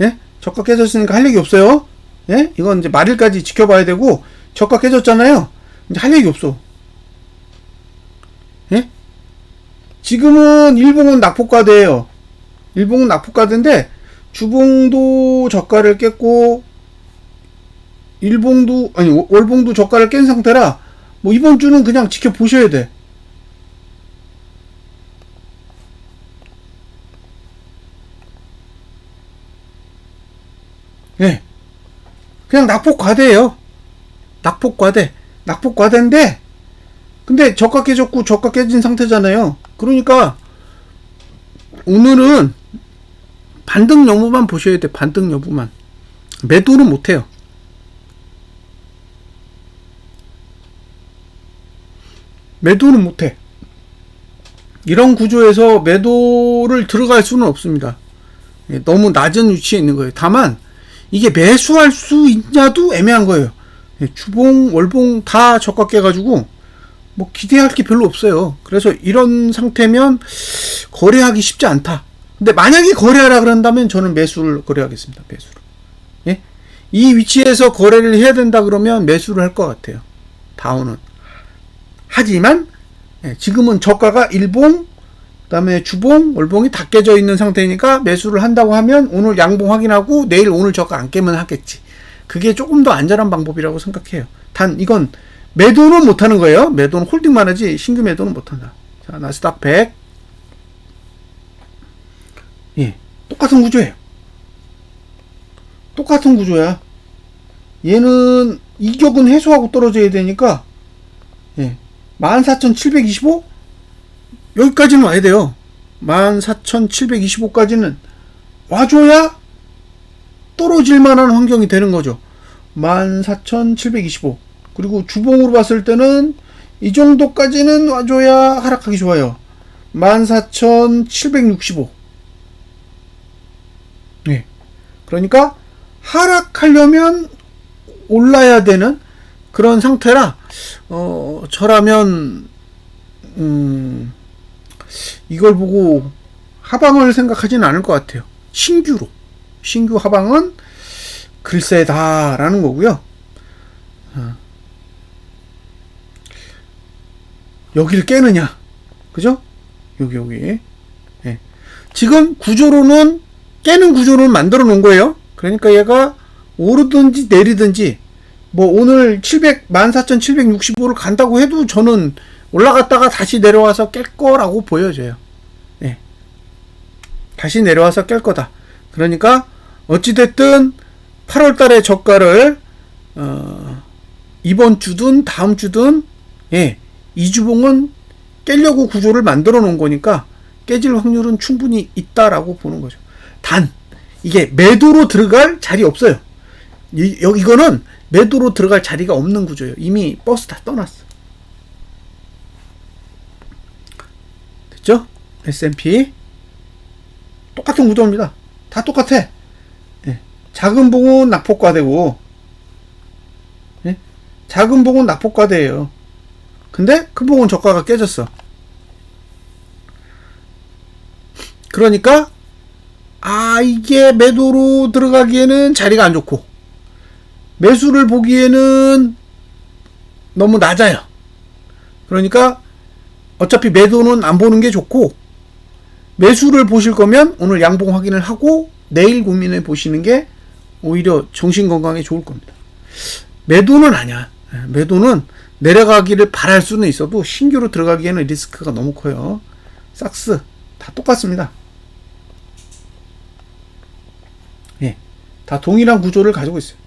예? 저가 깨졌으니까 할 얘기 없어요. 예? 이건 이제 말일까지 지켜봐야 되고, 저가 깨졌잖아요. 이제 할 얘기 없어. 예? 지금은 일봉은 낙폭과대예요. 일봉은 낙폭과대인데 주봉도 저가를 깼고 일봉도 아니 월봉도 저가를 깬 상태라 뭐 이번 주는 그냥 지켜보셔야 돼. 예. 그냥 낙폭과대예요. 낙폭과대인데 근데 저가 깨졌고 저가 깨진 상태잖아요. 그러니까 오늘은 반등 여부만 보셔야 돼. 반등 여부만. 매도는 못해요. 매도는 못해. 이런 구조에서 매도를 들어갈 수는 없습니다. 너무 낮은 위치에 있는 거예요. 다만 이게 매수할 수 있냐도 애매한 거예요. 주봉, 월봉 다 저가 깨가지고 뭐 기대할 게 별로 없어요. 그래서 이런 상태면 거래하기 쉽지 않다. 근데 만약에 거래하라 그런다면 저는 매수를 거래하겠습니다. 매수를. 예? 이 위치에서 거래를 해야 된다 그러면 매수를 할 것 같아요. 다운은. 하지만 지금은 저가가 일봉, 그다음에 주봉, 월봉이 다 깨져 있는 상태니까 매수를 한다고 하면 오늘 양봉 확인하고 내일 오늘 저가 안 깨면 하겠지. 그게 조금 더 안전한 방법이라고 생각해요. 단 이건 매도는 못하는 거예요. 매도는 홀딩만 하지 신규 매도는 못한다. 자, 나스닥 100. 예, 똑같은 구조예요. 똑같은 구조야. 얘는 이격은 해소하고 떨어져야 되니까 14,725 여기까지는 와야 돼요. 14,725까지는 와줘야 떨어질 만한 환경이 되는 거죠. 14,725 그리고 주봉으로 봤을 때는 이 정도까지는 와줘야 하락하기 좋아요. 14,765 네. 그러니까 하락하려면 올라야 되는 그런 상태라 저라면 이걸 보고 하방을 생각하지는 않을 것 같아요. 신규 하방은 글쎄다라는 거고요. 여기를 깨느냐, 그죠? 여기. 예. 지금 구조로는 깨는 구조를 만들어 놓은 거예요. 그러니까 얘가 오르든지 내리든지 뭐 오늘 14,765를 간다고 해도 저는 올라갔다가 다시 내려와서 깰 거라고 보여져요. 예. 다시 내려와서 깰 거다. 그러니까 어찌됐든 8월 달에 저가를 이번 주든 다음 주든 이주봉은 깨려고 구조를 만들어 놓은 거니까 깨질 확률은 충분히 있다라고 보는 거죠. 단 이게 매도로 들어갈 자리 없어요. 이거는 매도로 들어갈 자리가 없는 구조예요. 이미 버스 다 떠났어. 됐죠? S&P 똑같은 구조입니다. 다 똑같아. 작은 봉은 낙폭과대고 작은 봉은 낙폭과대예요. 근데 큰 봉은 저가가 깨졌어. 그러니까 이게 매도로 들어가기에는 자리가 안 좋고 매수를 보기에는 너무 낮아요. 그러니까 어차피 매도는 안 보는 게 좋고 매수를 보실 거면 오늘 양봉 확인을 하고 내일 고민해 보시는 게 오히려 정신 건강에 좋을 겁니다. 매도는 아니야. 매도는 내려가기를 바랄 수는 있어도 신규로 들어가기에는 리스크가 너무 커요. 삭스 다 똑같습니다. 예, 다 동일한 구조를 가지고 있어요.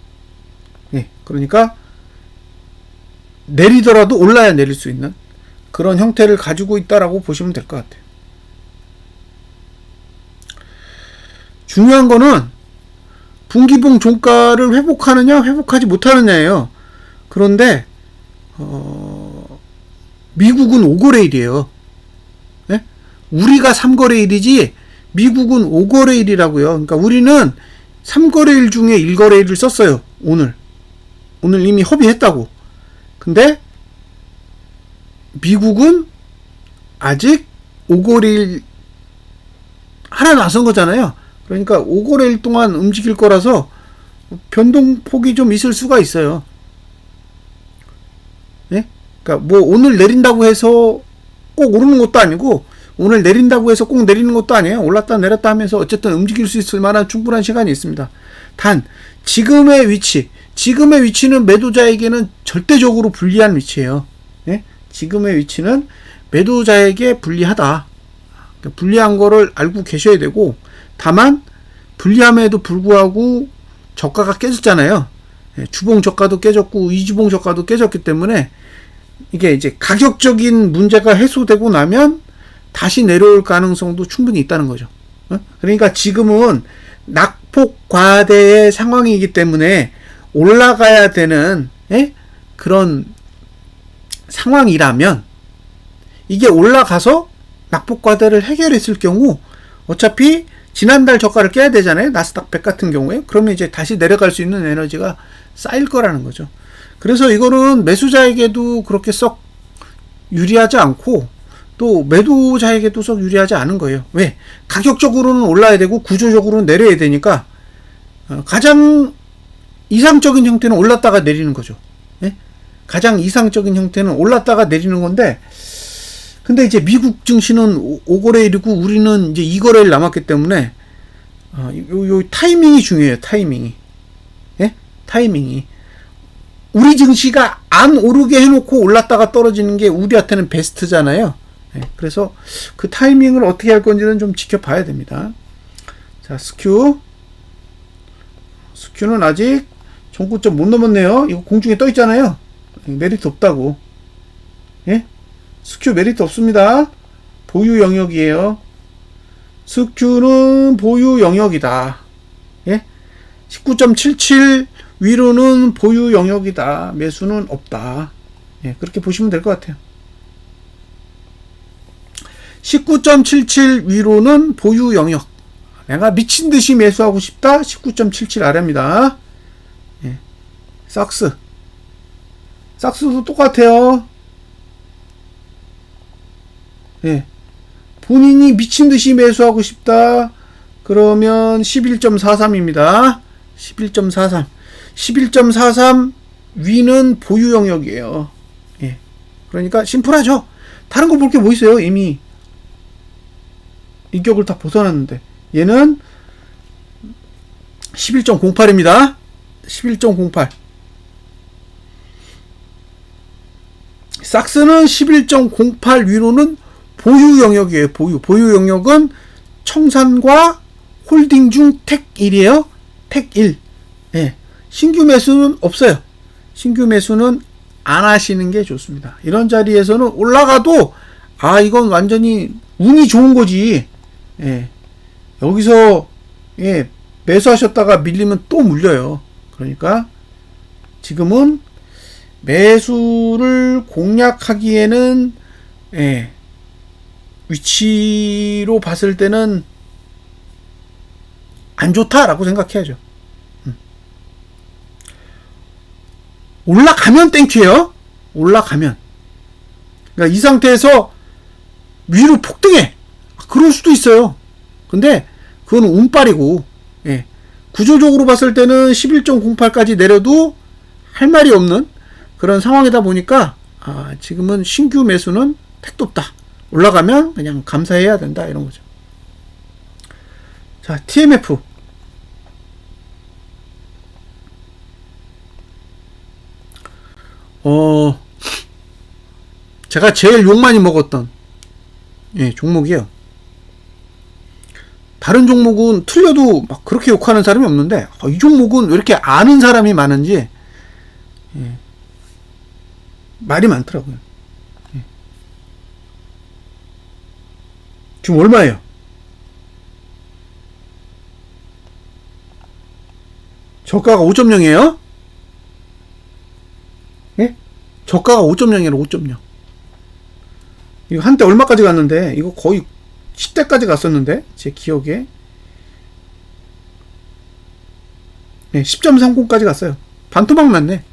예, 그러니까 내리더라도 올라야 내릴 수 있는 그런 형태를 가지고 있다라고 보시면 될 것 같아요. 중요한 거는 분기봉 종가를 회복하느냐 회복하지 못하느냐예요. 그런데 미국은 5거래일이에요. 네? 우리가 3거래일이지 미국은 5거래일이라고요. 그러니까 우리는 3거래일 중에 1거래일을 썼어요. 오늘 이미 협의했다고. 근데 미국은 아직 5거래일 하나 나선 거잖아요. 그러니까 5거래일 동안 움직일 거라서 변동폭이 좀 있을 수가 있어요. 예? 그러니까 뭐 오늘 내린다고 해서 꼭 오르는 것도 아니고 오늘 내린다고 해서 꼭 내리는 것도 아니에요. 올랐다 내렸다 하면서 어쨌든 움직일 수 있을 만한 충분한 시간이 있습니다. 단 지금의 위치는 매도자에게는 절대적으로 불리한 위치예요. 예? 지금의 위치는 매도자에게 불리하다. 그러니까 불리한 거를 알고 계셔야 되고, 다만 불리함에도 불구하고 저가가 깨졌잖아요. 예, 주봉 저가도 깨졌고 이주봉 저가도 깨졌기 때문에 이게 이제 가격적인 문제가 해소되고 나면 다시 내려올 가능성도 충분히 있다는 거죠. 그러니까 지금은 낙폭 과대의 상황이기 때문에 올라가야 되는 그런 상황이라면, 이게 올라가서 낙폭 과대를 해결했을 경우 어차피 지난달 저가를 깨야 되잖아요. 나스닥 100 같은 경우에. 그러면 이제 다시 내려갈 수 있는 에너지가 쌓일 거라는 거죠. 그래서 이거는 매수자에게도 그렇게 썩 유리하지 않고 또 매도자에게도 썩 유리하지 않은 거예요. 왜? 가격적으로는 올라야 되고 구조적으로는 내려야 되니까 가장 이상적인 형태는 올랐다가 내리는 거죠. 예? 가장 이상적인 형태는 올랐다가 내리는 건데, 근데 이제 미국 증시는 5거래일이고 우리는 이제 2거래일 남았기 때문에 요 타이밍이 중요해요. 타이밍이. 예? 타이밍이. 우리 증시가 안 오르게 해놓고 올랐다가 떨어지는 게 우리한테는 베스트잖아요. 예, 그래서 그 타이밍을 어떻게 할 건지는 좀 지켜봐야 됩니다. 자, 스큐는 아직 전고점 못 넘었네요. 이거 공중에 떠 있잖아요. 메리트 없다고. 예? 스큐 메리트 없습니다. 보유 영역이에요. 스큐는 보유 영역이다. 예? 19.77 위로는 보유 영역이다. 매수는 없다. 예, 그렇게 보시면 될 것 같아요. 19.77 위로는 보유 영역. 내가 미친 듯이 매수하고 싶다. 19.77 아래입니다. 예. 삭스도 똑같아요. 예. 본인이 미친 듯이 매수하고 싶다. 그러면 11.43입니다. 11.43. 11.43 위는 보유 영역이에요. 예. 그러니까 심플하죠. 다른 거 볼 게 뭐 있어요? 이미 인격을 다 벗어났는데. 얘는 11.08입니다. 11.08. 삭스는 11.08 위로는 보유 영역이에요. 보유 영역은 청산과 홀딩 중 택 1이에요. 택 1. 예. 신규 매수는 없어요. 신규 매수는 안 하시는 게 좋습니다. 이런 자리에서는 올라가도 이건 완전히 운이 좋은 거지. 예. 여기서 매수하셨다가 밀리면 또 물려요. 그러니까 지금은 매수를 공략하기에는 위치로 봤을 때는 안 좋다라고 생각해야죠. 올라가면 땡큐예요. 올라가면. 그러니까 이 상태에서 위로 폭등해. 그럴 수도 있어요. 근데 그건 운빨이고, 구조적으로 봤을 때는 11.08까지 내려도 할 말이 없는 그런 상황이다 보니까 지금은 신규 매수는 택도 없다. 올라가면 그냥 감사해야 된다, 이런 거죠. 자, TMF 어, 제가 제일 욕 많이 먹었던, 예, 종목이에요. 다른 종목은 틀려도 막 그렇게 욕하는 사람이 없는데, 이 종목은 왜 이렇게 아는 사람이 많은지, 예, 말이 많더라고요. 예. 지금 얼마예요? 저가가 5.0이에요? 예? 저가가 5.0이에요, 5.0. 이거 한때 얼마까지 갔는데, 이거 거의 10대까지 갔었는데, 제 기억에. 네, 10.30까지 갔어요. 반토막 났네.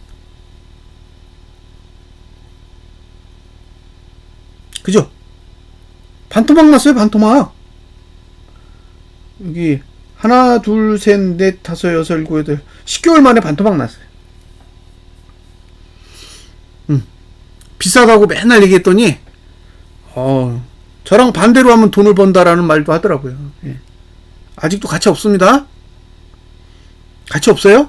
그죠? 반토막 났어요, 반토막. 여기, 하나, 둘, 셋, 넷, 다섯, 여섯, 일곱, 여덟, 10개월 만에 반토막 났어요. 비싸다고 맨날 얘기했더니, 저랑 반대로 하면 돈을 번다라는 말도 하더라고요. 예. 아직도 가치 없습니다. 가치 없어요?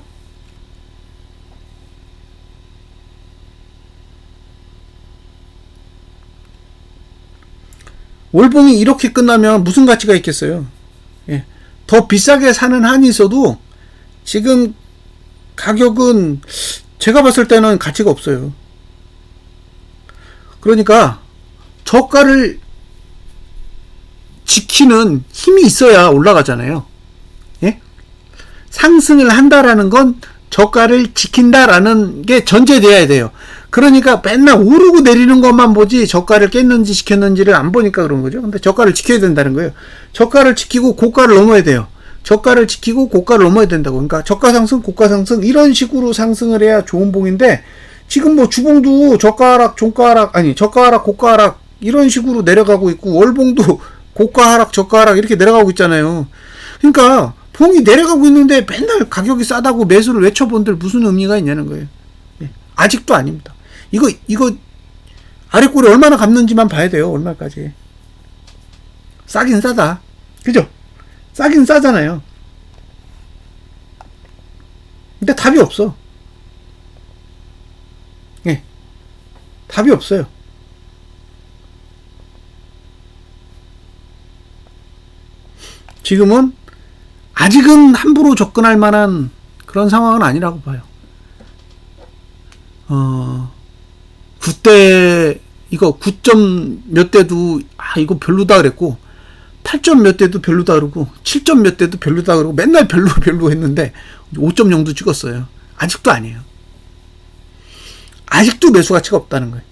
월봉이 이렇게 끝나면 무슨 가치가 있겠어요? 예. 더 비싸게 사는 한이 있어도 지금 가격은 제가 봤을 때는 가치가 없어요. 그러니까 저가를 지키는 힘이 있어야 올라가잖아요. 예? 상승을 한다라는 건 저가를 지킨다라는 게 전제돼야 돼요. 그러니까 맨날 오르고 내리는 것만 보지 저가를 깼는지 지켰는지를 안 보니까 그런 거죠. 근데 저가를 지켜야 된다는 거예요. 저가를 지키고 고가를 넘어야 돼요. 저가를 지키고 고가를 넘어야 된다고. 그러니까 저가 상승, 고가 상승 이런 식으로 상승을 해야 좋은 봉인데 지금 뭐 주봉도 저가 하락, 종가 하락, 아니 저가 하락, 고가 하락 이런 식으로 내려가고 있고 월봉도 고가 하락, 저가 하락 이렇게 내려가고 있잖아요. 그러니까 봉이 내려가고 있는데 맨날 가격이 싸다고 매수를 외쳐본들 무슨 의미가 있냐는 거예요. 예. 아직도 아닙니다. 이거 아래꼬리 얼마나 갚는지만 봐야 돼요. 얼마까지. 싸긴 싸다. 그죠? 싸긴 싸잖아요. 근데 답이 없어. 예. 답이 없어요. 지금은 아직은 함부로 접근할 만한 그런 상황은 아니라고 봐요. 9대 이거 9점 몇 대도 이거 별로다 그랬고 8점 몇 대도 별로다 그러고 7점 몇 대도 별로다 그러고 맨날 별로 했는데 5.0도 찍었어요. 아직도 아니에요. 아직도 매수 가치가 없다는 거예요.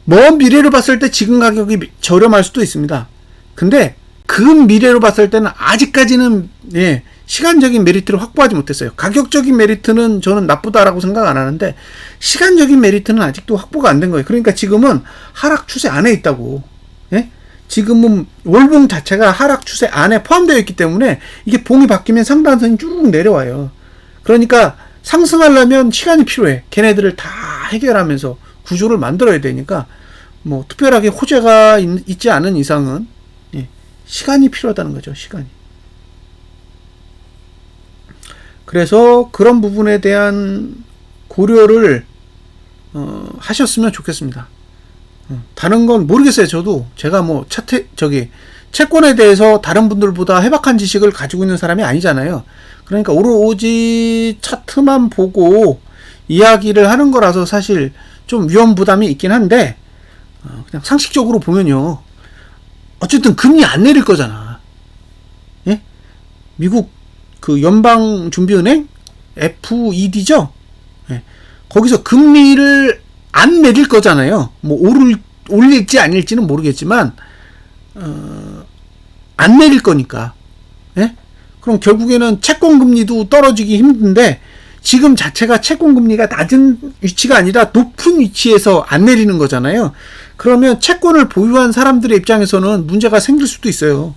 먼 미래를 봤을 때 지금 가격이 저렴할 수도 있습니다. 근데 그 미래로 봤을 때는 아직까지는 예, 시간적인 메리트를 확보하지 못했어요. 가격적인 메리트는 저는 나쁘다라고 생각 안 하는데 시간적인 메리트는 아직도 확보가 안 된 거예요. 그러니까 지금은 하락 추세 안에 있다고. 예? 지금은 월봉 자체가 하락 추세 안에 포함되어 있기 때문에 이게 봉이 바뀌면 상단선이 쭉 내려와요. 그러니까 상승하려면 시간이 필요해. 걔네들을 다 해결하면서 구조를 만들어야 되니까 뭐 특별하게 호재가 있지 않은 이상은 예, 시간이 필요하다는 거죠. 시간이. 그래서 그런 부분에 대한 고려를 하셨으면 좋겠습니다. 다른 건 모르겠어요. 저도 제가 뭐 채권에 대해서 다른 분들보다 해박한 지식을 가지고 있는 사람이 아니잖아요. 그러니까 오로지 차트만 보고 이야기를 하는 거라서 사실 좀 위험 부담이 있긴 한데 그냥 상식적으로 보면요. 어쨌든 금리 안 내릴 거잖아. 예? 미국 그 연방준비은행 FED죠. 예. 거기서 금리를 안 내릴 거잖아요. 뭐 올릴지 아닐지는 모르겠지만 안 내릴 거니까. 예? 그럼 결국에는 채권 금리도 떨어지기 힘든데 지금 자체가 채권 금리가 낮은 위치가 아니라 높은 위치에서 안 내리는 거잖아요. 그러면 채권을 보유한 사람들의 입장에서는 문제가 생길 수도 있어요.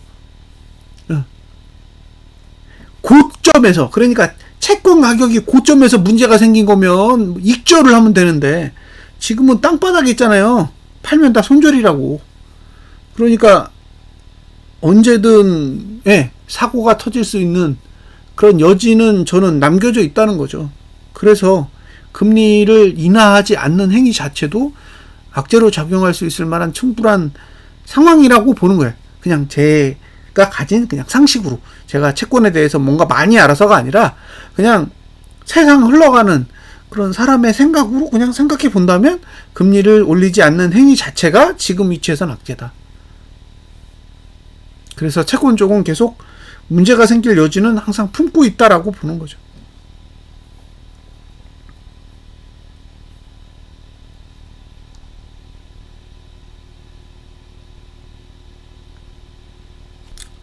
고점에서, 그러니까 채권 가격이 고점에서 문제가 생긴 거면 익절을 하면 되는데 지금은 땅바닥에 있잖아요. 팔면 다 손절이라고. 그러니까 언제든 예, 사고가 터질 수 있는 그런 여지는 저는 남겨져 있다는 거죠. 그래서 금리를 인하하지 않는 행위 자체도 악재로 작용할 수 있을 만한 충분한 상황이라고 보는 거예요. 그냥 제가 가진 그냥 상식으로, 제가 채권에 대해서 뭔가 많이 알아서가 아니라 그냥 세상 흘러가는 그런 사람의 생각으로 그냥 생각해 본다면 금리를 올리지 않는 행위 자체가 지금 위치에서는 악재다. 그래서 채권 쪽은 계속 문제가 생길 여지는 항상 품고 있다라고 보는 거죠.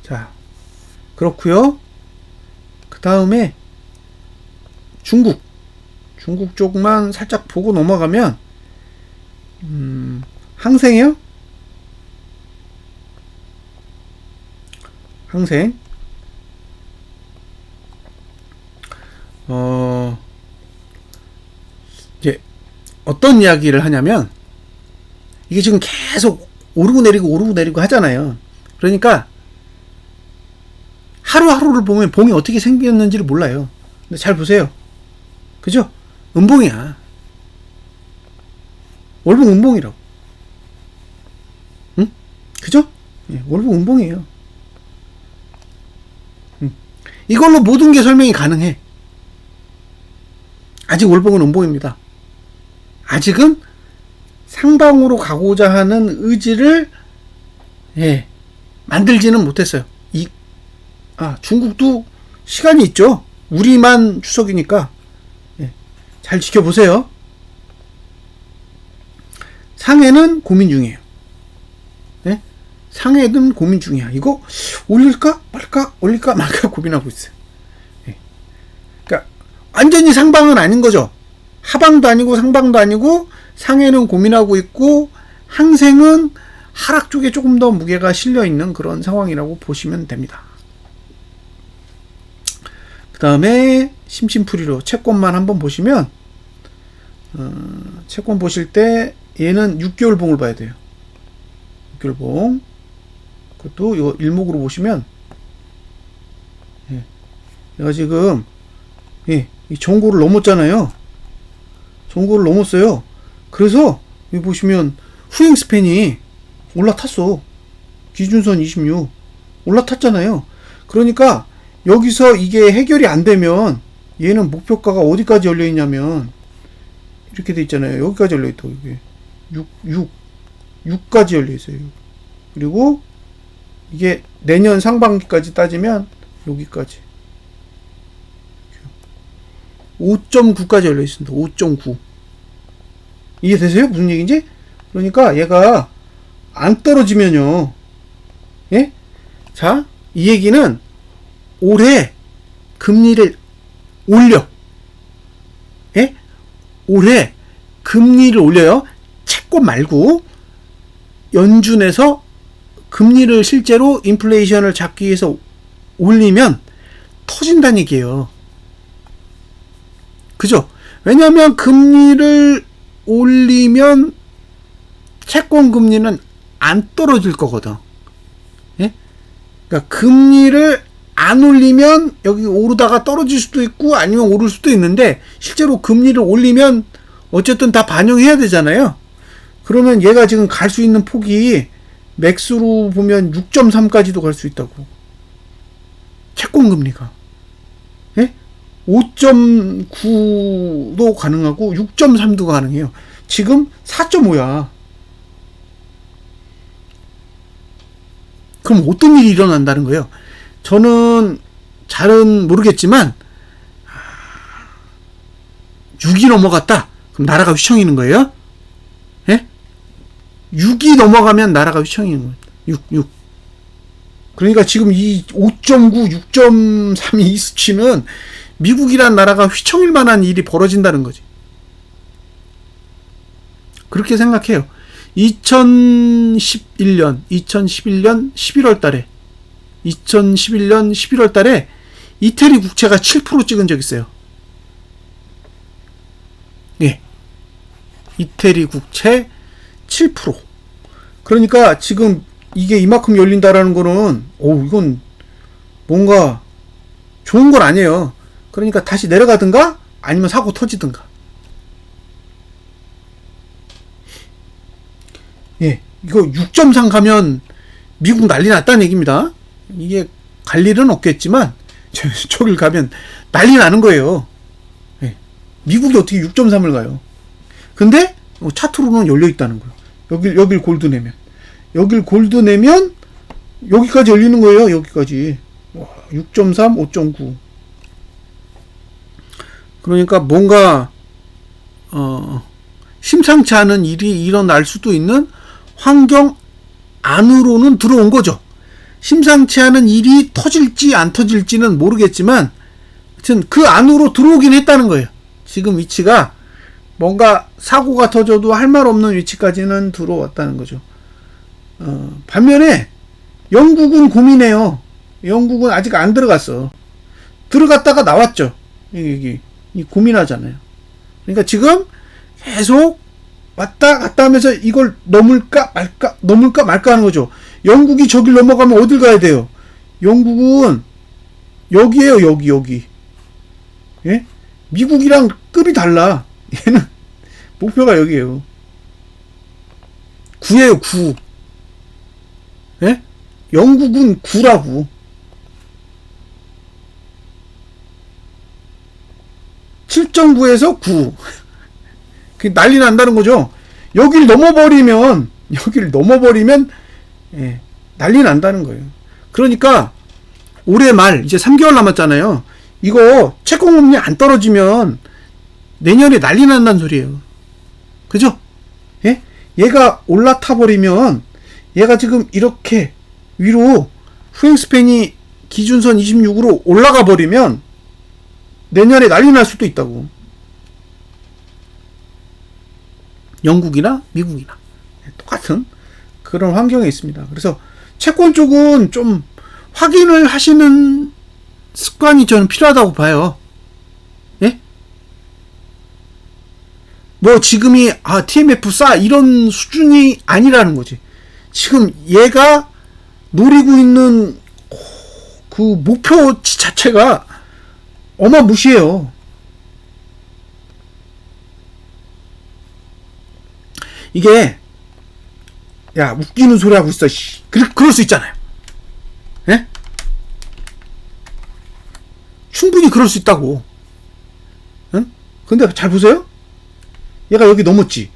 자, 그렇고요. 그 다음에 중국 쪽만 살짝 보고 넘어가면 항생이요? 항생 이제 어떤 이야기를 하냐면, 이게 지금 계속 오르고 내리고 하잖아요. 그러니까 하루하루를 보면 봉이 어떻게 생겼는지를 몰라요. 근데 잘 보세요. 그죠? 음봉이야. 월봉 음봉이라고. 응? 그죠? 예, 월봉 음봉이에요. 이걸로 모든 게 설명이 가능해. 아직 월봉은 음봉입니다. 아직은 상방으로 가고자 하는 의지를 만들지는 못했어요. 중국도 시간이 있죠. 우리만 추석이니까 잘 지켜보세요. 상해는 고민 중이에요. 상해는 고민 중이야. 이거 올릴까 말까, 올릴까 말까 고민하고 있어요. 그러니까 완전히 상방은 아닌 거죠. 하방도 아니고 상방도 아니고 상해는 고민하고 있고, 항생은 하락 쪽에 조금 더 무게가 실려 있는 그런 상황이라고 보시면 됩니다. 그 다음에 심심풀이로 채권만 한번 보시면, 채권 보실 때 얘는 6개월 봉을 봐야 돼요. 6개월 봉. 그것도 이거 일목으로 보시면, 내가 지금 이 전고를 넘었잖아요. 전고를 넘었어요. 그래서 여기 보시면 후행 스팬이 올라탔어. 기준선 26 올라탔잖아요. 그러니까 여기서 이게 해결이 안 되면 얘는 목표가가 어디까지 열려 있냐면 이렇게 돼 있잖아요. 여기까지 열려 있다고. 이게 6까지 열려 있어요. 그리고 이게 내년 상반기까지 따지면 여기까지 5.9까지 열려 있습니다. 5.9. 이해되세요? 무슨 얘기인지? 그러니까 얘가 안 떨어지면요. 예? 자, 이 얘기는 올해 금리를 올려. 예? 올해 금리를 올려요. 채권 말고 연준에서 금리를 실제로 인플레이션을 잡기 위해서 올리면 터진다는 얘기예요. 그죠? 왜냐하면 금리를 올리면 채권 금리는 안 떨어질 거거든. 예? 그러니까 금리를 안 올리면 여기 오르다가 떨어질 수도 있고 아니면 오를 수도 있는데, 실제로 금리를 올리면 어쨌든 다 반영해야 되잖아요. 그러면 얘가 지금 갈 수 있는 폭이 맥스로 보면 6.3까지도 갈 수 있다고. 채권 금리가. 예? 5.9도 가능하고 6.3도 가능해요. 지금 4.5야. 그럼 어떤 일이 일어난다는 거예요? 저는 잘은 모르겠지만 6이 넘어갔다. 그럼 나라가 휘청이는 거예요? 예? 6이 넘어가면 나라가 휘청이는 거예요. 6. 그러니까 지금 이 5.9, 6.3 이 수치는 미국이란 나라가 휘청일 만한 일이 벌어진다는 거지. 그렇게 생각해요. 2011년 11월 달에 이태리 국채가 7% 찍은 적 있어요. 예. 이태리 국채 7%. 그러니까 지금 이게 이만큼 열린다라는 거는, 이건 뭔가 좋은 건 아니에요. 그러니까 다시 내려가든가 아니면 사고 터지든가. 예, 이거 6.3 가면 미국 난리 났다는 얘기입니다. 이게 갈 일은 없겠지만 저길 가면 난리 나는 거예요. 예, 미국이 어떻게 6.3을 가요? 근데 차트로는 열려 있다는 거예요. 여길 골드 내면, 여기까지 열리는 거예요. 여기까지. 6.3, 5.9. 그러니까 뭔가 심상치 않은 일이 일어날 수도 있는 환경 안으로는 들어온 거죠. 심상치 않은 일이 터질지 안 터질지는 모르겠지만 하여튼 그 안으로 들어오긴 했다는 거예요. 지금 위치가 뭔가 사고가 터져도 할 말 없는 위치까지는 들어왔다는 거죠. 반면에 영국은 고민해요. 영국은 아직 안 들어갔어. 들어갔다가 나왔죠. 이 고민하잖아요. 그러니까 지금 계속 왔다 갔다 하면서 이걸 넘을까 말까 하는 거죠. 영국이 저길 넘어가면 어딜 가야 돼요? 영국은 여기에요. 여기. 예? 미국이랑 급이 달라. 얘는 목표가 여기에요. 9예요, 9. 예? 영국은 9라고. 7.9에서 9. 그 난리 난다는 거죠. 여길 넘어버리면 예, 난리 난다는 거예요. 그러니까 올해 말 이제 3개월 남았잖아요. 이거 채권금리 안 떨어지면 내년에 난리 난다는 소리예요. 그죠? 예? 얘가 올라타 버리면 얘가 지금 이렇게 위로 후행스팬이 기준선 26으로 올라가 버리면 내년에 난리 날 수도 있다고. 영국이나 미국이나 똑같은 그런 환경에 있습니다. 그래서 채권 쪽은 좀 확인을 하시는 습관이 저는 필요하다고 봐요. 예? 뭐 지금이 TMF 싸 이런 수준이 아니라는 거지. 지금 얘가 노리고 있는 그 목표치 자체가 어마무시해요. 이게 야 웃기는 소리 하고 있어. 그럴 수 있잖아요. 예? 충분히 그럴 수 있다고. 응? 근데 잘 보세요. 얘가 여기 넘었지.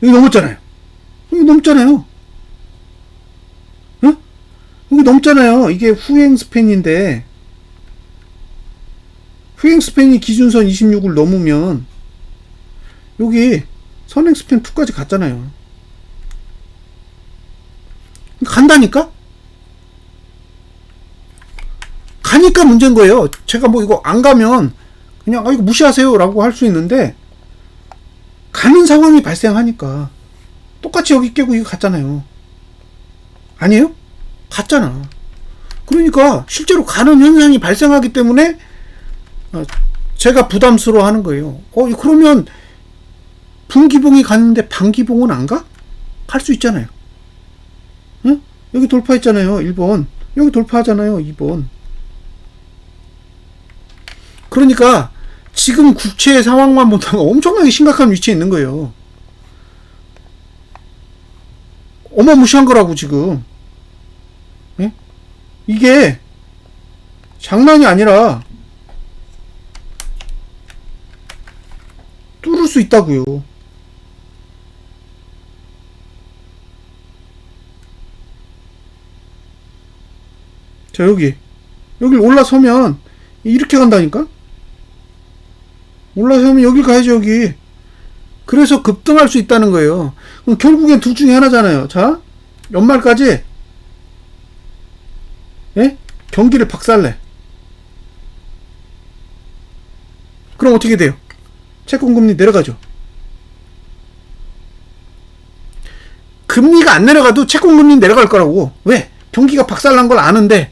여기 넘었잖아요. 여기 넘잖아요. 응? 여기 넘잖아요. 이게 후행 스팬인데 후행 스팬이 기준선 26을 넘으면 여기 선행 스팬 2까지 갔잖아요. 간다니까? 가니까 문제인 거예요. 제가 뭐 이거 안 가면 그냥 이거 무시하세요 라고 할 수 있는데 가는 상황이 발생하니까 똑같이 여기 깨고 이거 갔잖아요. 아니에요? 갔잖아. 그러니까 실제로 가는 현상이 발생하기 때문에 제가 부담스러워 하는 거예요. 그러면 분기봉이 갔는데 반기봉은 안 가? 갈 수 있잖아요. 응? 여기 돌파했잖아요. 1번. 여기 돌파하잖아요. 2번. 그러니까 지금 국채 상황만 보다가 엄청나게 심각한 위치에 있는 거예요. 어마무시한 거라고 지금. 예? 이게 장난이 아니라 뚫을 수 있다고요. 자, 여길 올라서면 이렇게 간다니까? 올라서면 여길 가야죠. 여기. 그래서 급등할 수 있다는 거예요. 그럼 결국엔 둘 중에 하나잖아요. 자, 연말까지 예? 경기를 박살내. 그럼 어떻게 돼요? 채권금리 내려가죠. 금리가 안 내려가도 채권금리 내려갈 거라고. 왜? 경기가 박살난 걸 아는데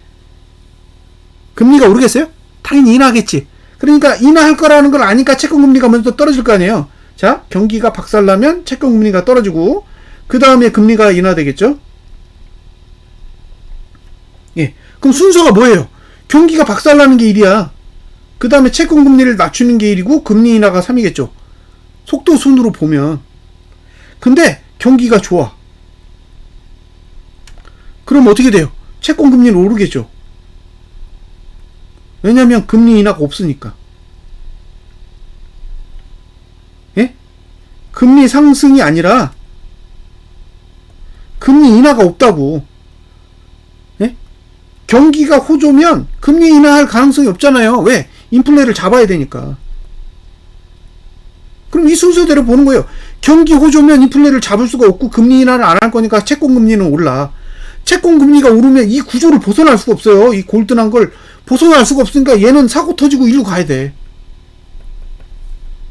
금리가 오르겠어요? 당연히 인하하겠지. 그러니까 인하할 거라는 걸 아니까 채권금리가 먼저 떨어질 거 아니에요. 자, 경기가 박살나면 채권금리가 떨어지고 그 다음에 금리가 인하되겠죠. 예, 그럼 순서가 뭐예요? 경기가 박살나는 게 1이야. 그 다음에 채권금리를 낮추는 게 1이고 금리 인하가 3이겠죠. 속도 순으로 보면. 근데 경기가 좋아. 그럼 어떻게 돼요? 채권 금리는 오르겠죠. 왜냐면 금리 인하가 없으니까. 예? 금리 상승이 아니라 금리 인하가 없다고. 예? 경기가 호조면 금리 인하할 가능성이 없잖아요. 왜? 인플레를 잡아야 되니까. 그럼 이 순서대로 보는 거예요. 경기 호조면 인플레를 잡을 수가 없고 금리 인하를 안 할 거니까 채권 금리는 올라. 채권 금리가 오르면 이 구조를 벗어날 수가 없어요. 이 골든한 걸 벗어날 수가 없으니까 얘는 사고 터지고 일로 가야 돼.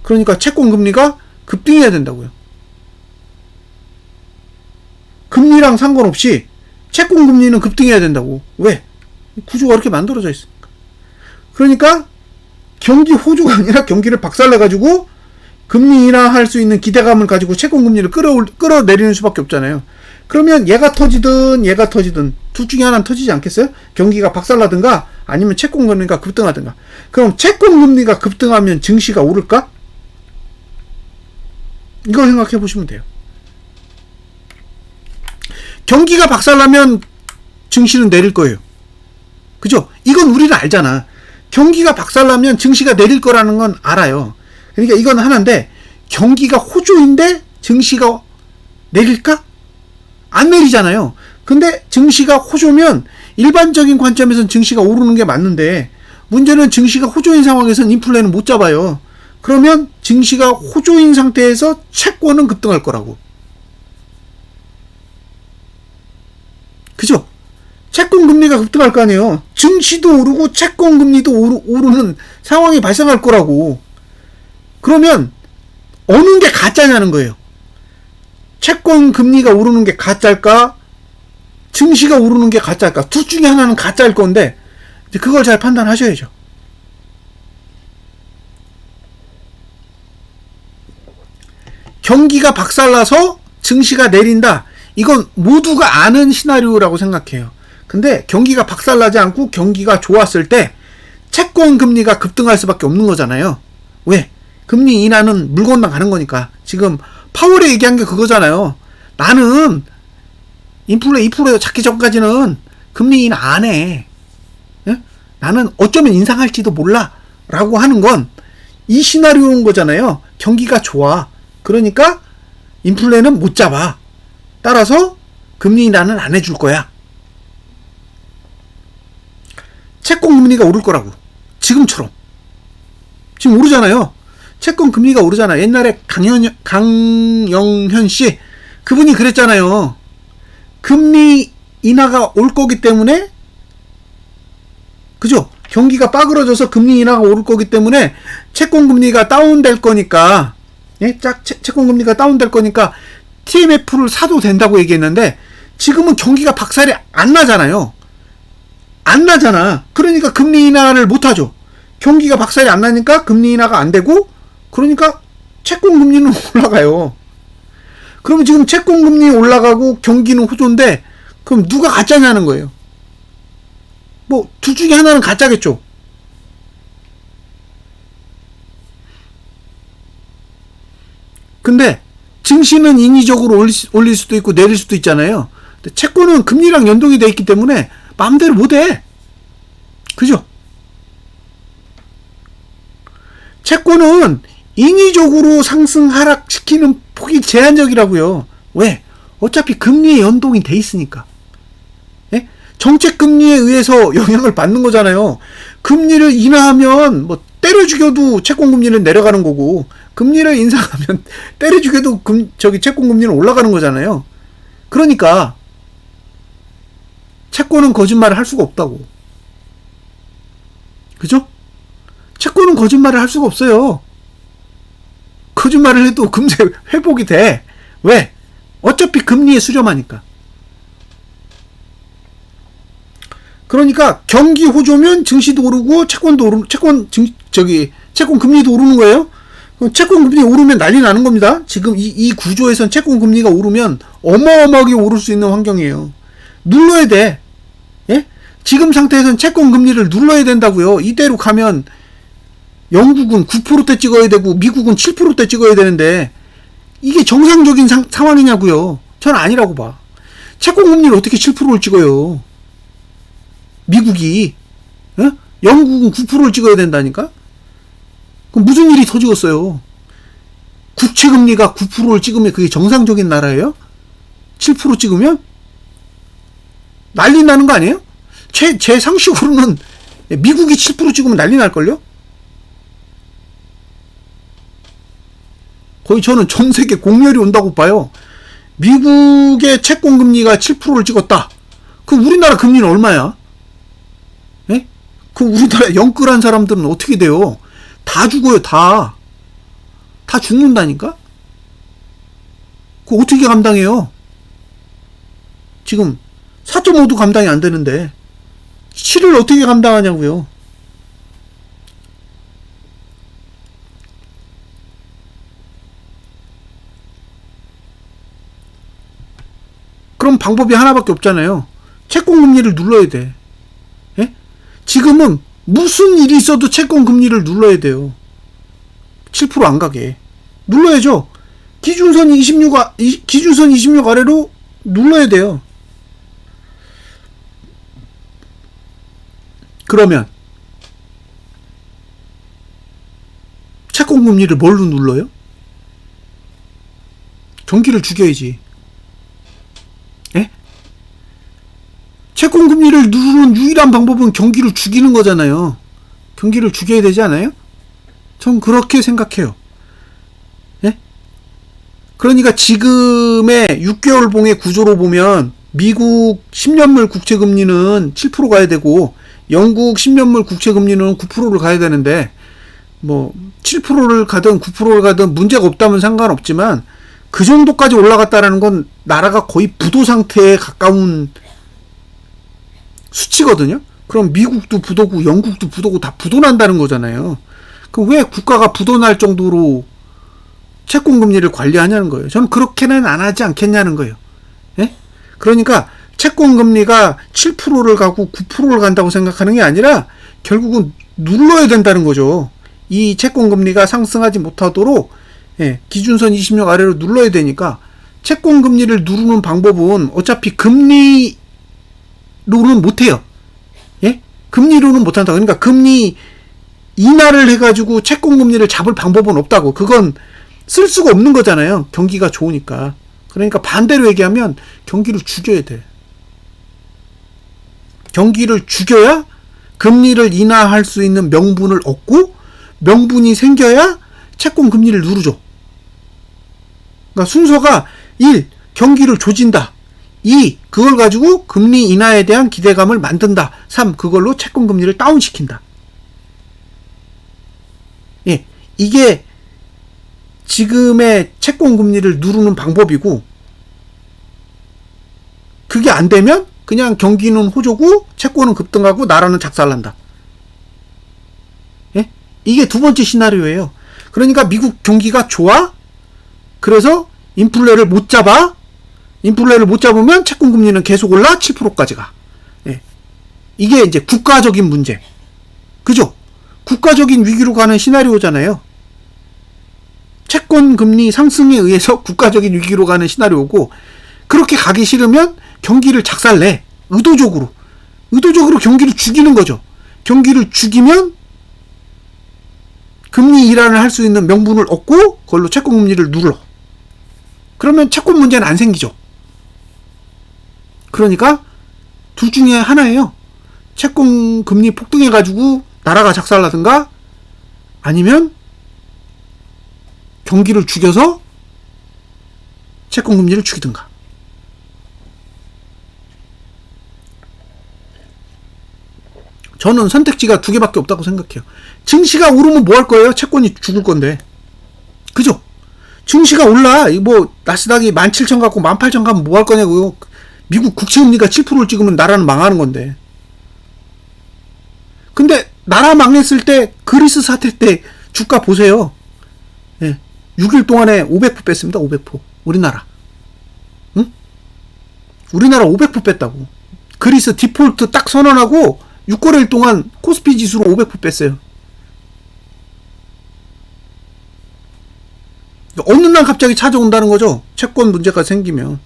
그러니까 채권 금리가 급등해야 된다고요. 금리랑 상관없이 채권 금리는 급등해야 된다고. 왜? 구조가 이렇게 만들어져 있으니까. 그러니까 경기 호조가 아니라 경기를 박살내가지고 금리 인하할 수 있는 기대감을 가지고 채권 금리를 끌어내리는 수밖에 없잖아요. 그러면 얘가 터지든 둘 중에 하나는 터지지 않겠어요? 경기가 박살나든가 아니면 채권 금리가 급등하든가. 그럼 채권 금리가 급등하면 증시가 오를까? 이걸 생각해 보시면 돼요. 경기가 박살나면 증시는 내릴 거예요. 그죠? 이건 우리는 알잖아. 경기가 박살나면 증시가 내릴 거라는 건 알아요. 그러니까 이건 하나인데, 경기가 호조인데 증시가 내릴까? 안 내리잖아요. 근데 증시가 호조면 일반적인 관점에서는 증시가 오르는 게 맞는데, 문제는 증시가 호조인 상황에서는 인플레는 못 잡아요. 그러면 증시가 호조인 상태에서 채권은 급등할 거라고. 그죠? 채권 금리가 급등할 거 아니에요. 증시도 오르고 채권 금리도 오르는 상황이 발생할 거라고. 그러면 어느 게 가짜냐는 거예요. 채권 금리가 오르는 게 가짜일까? 증시가 오르는 게 가짜일까? 둘 중에 하나는 가짜일 건데 이제 그걸 잘 판단하셔야죠. 경기가 박살나서 증시가 내린다. 이건 모두가 아는 시나리오라고 생각해요. 근데 경기가 박살나지 않고 경기가 좋았을 때 채권 금리가 급등할 수밖에 없는 거잖아요. 왜? 금리 인하는 물 건너가는 거니까. 지금 파월이 얘기한 게 그거잖아요. 나는 인플레 2% 잡기 전까지는 금리 인하 안 해. 예? 나는 어쩌면 인상할지도 몰라. 라고 하는 건 이 시나리오인 거잖아요. 경기가 좋아. 그러니까 인플레는 못 잡아. 따라서 금리 인하는 안 해줄 거야. 채권 금리가 오를 거라고. 지금처럼. 지금 오르잖아요. 채권 금리가 오르잖아. 옛날에 강영현 씨, 그분이 그랬잖아요. 금리 인하가 올 거기 때문에, 그죠? 경기가 빠그러져서 금리 인하가 오를 거기 때문에 채권 금리가 다운될 거니까, 예? 채권 금리가 다운될 거니까 TMF를 사도 된다고 얘기했는데, 지금은 경기가 박살이 안 나잖아요. 안 나잖아. 그러니까 금리 인하를 못 하죠. 경기가 박살이 안 나니까 금리 인하가 안 되고, 그러니까 채권 금리는 올라가요. 그러면 지금 채권 금리 올라가고 경기는 호조인데, 그럼 누가 가짜냐는 거예요. 뭐 둘 중에 하나는 가짜겠죠. 근데 증시는 인위적으로 올릴 수도 있고 내릴 수도 있잖아요. 근데 채권은 금리랑 연동이 돼 있기 때문에 마음대로 못 해. 그죠? 채권은 인위적으로 상승 하락시키는 폭이 제한적이라고요. 왜? 어차피 금리에 연동이 돼 있으니까. 예? 정책 금리에 의해서 영향을 받는 거잖아요. 금리를 인하하면 뭐 때려 죽여도 채권 금리는 내려가는 거고, 금리를 인상하면 때려 죽여도 채권 금리는 올라가는 거잖아요. 그러니까 채권은 거짓말을 할 수가 없다고. 그죠? 채권은 거짓말을 할 수가 없어요. 거짓말을 해도 금세 회복이 돼. 왜? 어차피 금리에 수렴하니까. 그러니까 경기 호조면 증시도 오르고 채권 금리도 오르는 거예요. 채권 금리 오르면 난리 나는 겁니다. 지금 이 구조에선 채권 금리가 오르면 어마어마하게 오를 수 있는 환경이에요. 눌러야 돼. 예? 지금 상태에선 채권 금리를 눌러야 된다고요. 이대로 가면 영국은 9%대 찍어야 되고 미국은 7%대 찍어야 되는데 이게 정상적인 상황이냐고요. 전 아니라고 봐. 채권금리를 어떻게 7%를 찍어요? 미국이. 어? 영국은 9%를 찍어야 된다니까? 그럼 무슨 일이 터지겠어요? 국채금리가 9%를 찍으면 그게 정상적인 나라예요? 7% 찍으면? 난리 나는 거 아니에요? 제 상식으로는 미국이 7% 찍으면 난리 날걸요? 거의 저는 전 세계 공멸이 온다고 봐요. 미국의 채권금리가 7%를 찍었다. 그럼 우리나라 금리는 얼마야? 예? 그럼 우리나라 영끌한 사람들은 어떻게 돼요? 다 죽어요, 다. 다 죽는다니까? 그거 어떻게 감당해요? 지금 4.5도 감당이 안 되는데 7을 어떻게 감당하냐고요? 그럼 방법이 하나밖에 없잖아요. 채권금리를 눌러야 돼. 예? 지금은 무슨 일이 있어도 채권금리를 눌러야 돼요. 7% 안 가게. 눌러야죠. 기준선 26 아래로 눌러야 돼요. 그러면 채권금리를 뭘로 눌러요? 경기를 죽여야지. 예? 채권금리를 누르는 유일한 방법은 경기를 죽이는 거잖아요. 경기를 죽여야 되지 않아요? 전 그렇게 생각해요. 예? 그러니까 지금의 6개월 봉의 구조로 보면 미국 10년물 국채금리는 7% 가야 되고 영국 10년물 국채금리는 9%를 가야 되는데 뭐 7%를 가든 9%를 가든 문제가 없다면 상관없지만 그 정도까지 올라갔다라는 건 나라가 거의 부도 상태에 가까운 수치거든요. 그럼 미국도 부도고 영국도 부도고 다 부도난다는 거잖아요. 그럼 왜 국가가 부도날 정도로 채권금리를 관리하냐는 거예요. 저는 그렇게는 안 하지 않겠냐는 거예요. 예? 그러니까 채권금리가 7%를 가고 9%를 간다고 생각하는 게 아니라 결국은 눌러야 된다는 거죠. 이 채권금리가 상승하지 못하도록 기준선 26 아래로 눌러야 되니까 채권금리를 누르는 방법은 어차피 금리로는 못해요. 예? 금리로는 못한다. 그러니까 금리 인하를 해가지고 채권금리를 잡을 방법은 없다고. 그건 쓸 수가 없는 거잖아요. 경기가 좋으니까. 그러니까 반대로 얘기하면 경기를 죽여야 돼. 경기를 죽여야 금리를 인하할 수 있는 명분을 얻고 명분이 생겨야 채권 금리를 누르죠. 그러니까 순서가 1. 경기를 조진다. 2. 그걸 가지고 금리 인하에 대한 기대감을 만든다. 3. 그걸로 채권 금리를 다운시킨다. 예, 이게 지금의 채권 금리를 누르는 방법이고 그게 안 되면 그냥 경기는 호조고 채권은 급등하고 나라는 작살난다. 예? 이게 두 번째 시나리오예요. 그러니까 미국 경기가 좋아? 그래서 인플레를 못 잡아? 인플레를 못 잡으면 채권 금리는 계속 올라 7%까지 가. 예. 이게 이제 국가적인 문제. 그죠? 국가적인 위기로 가는 시나리오잖아요. 채권 금리 상승에 의해서 국가적인 위기로 가는 시나리오고 그렇게 가기 싫으면 경기를 작살내. 의도적으로 경기를 죽이는 거죠. 경기를 죽이면 금리 인하를 할 수 있는 명분을 얻고 그걸로 채권 금리를 눌러. 그러면 채권 문제는 안 생기죠. 그러니까 둘 중에 하나예요. 채권 금리 폭등해가지고 나라가 작살나든가 아니면 경기를 죽여서 채권 금리를 죽이든가. 저는 선택지가 두 개밖에 없다고 생각해요. 증시가 오르면 뭐 할 거예요? 채권이 죽을 건데. 그죠? 증시가 올라. 뭐 나스닥이 17,000 갖고 18,000 가면 뭐 할 거냐고요. 미국 국채금리가 7%를 찍으면 나라는 망하는 건데. 근데 나라 망했을 때 그리스 사태 때 주가 보세요. 예. 6일 동안에 500% 뺐습니다. 500%. 우리나라. 응? 우리나라 500% 뺐다고. 그리스 디폴트 딱 선언하고 6거래일 동안 코스피 지수로 500% 뺐어요. 어느 날 갑자기 찾아온다는 거죠. 채권 문제가 생기면.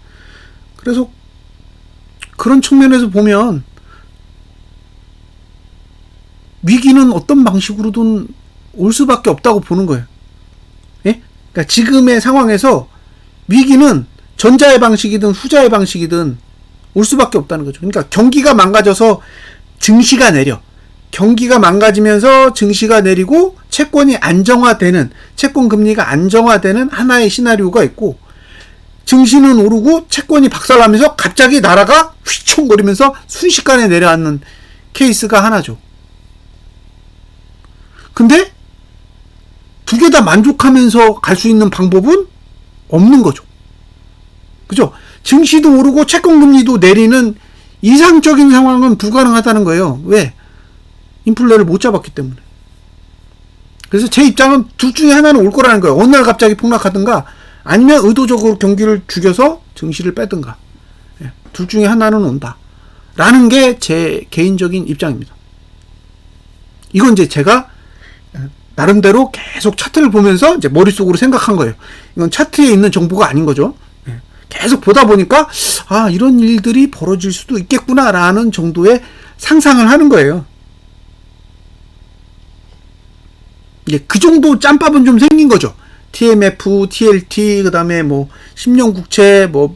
그래서 그런 측면에서 보면 위기는 어떤 방식으로든 올 수밖에 없다고 보는 거예요. 예? 그러니까 지금의 상황에서 위기는 전자의 방식이든 후자의 방식이든 올 수밖에 없다는 거죠. 그러니까 경기가 망가져서 증시가 내려. 경기가 망가지면서 증시가 내리고 채권이 안정화되는, 채권 금리가 안정화되는 하나의 시나리오가 있고, 증시는 오르고 채권이 박살나면서 갑자기 나라가 휘청거리면서 순식간에 내려앉는 케이스가 하나죠. 근데 두 개 다 만족하면서 갈 수 있는 방법은 없는 거죠. 그죠? 증시도 오르고 채권 금리도 내리는 이상적인 상황은 불가능하다는 거예요. 왜? 인플레를 못 잡았기 때문에. 그래서 제 입장은 둘 중에 하나는 올 거라는 거예요. 어느 날 갑자기 폭락하든가 아니면 의도적으로 경기를 죽여서 증시를 빼든가. 둘 중에 하나는 온다. 라는 게 제 개인적인 입장입니다. 이건 이제 제가 나름대로 계속 차트를 보면서 이제 머릿속으로 생각한 거예요. 이건 차트에 있는 정보가 아닌 거죠. 계속 보다 보니까 아, 이런 일들이 벌어질 수도 있겠구나라는 정도의 상상을 하는 거예요. 이제 그 정도 짬밥은 좀 생긴 거죠. TMF, TLT, 그 다음에 뭐 10년 국채, 뭐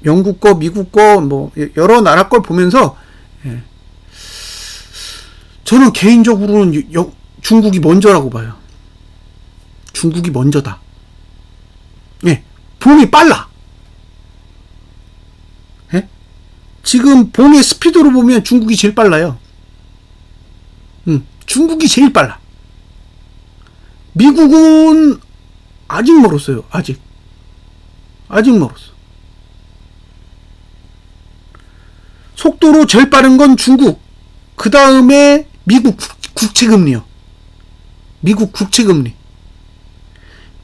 영국 거, 미국 거, 뭐 여러 나라 걸 보면서 저는 개인적으로는 중국이 먼저라고 봐요. 중국이 먼저다. 예, 봉이 빨라. 예? 지금 봉의 스피드로 보면 중국이 제일 빨라요. 중국이 제일 빨라. 미국은 아직 멀었어요. 아직 멀었어. 속도로 제일 빠른 건 중국. 그 다음에 미국 국채금리요. 미국 국채금리.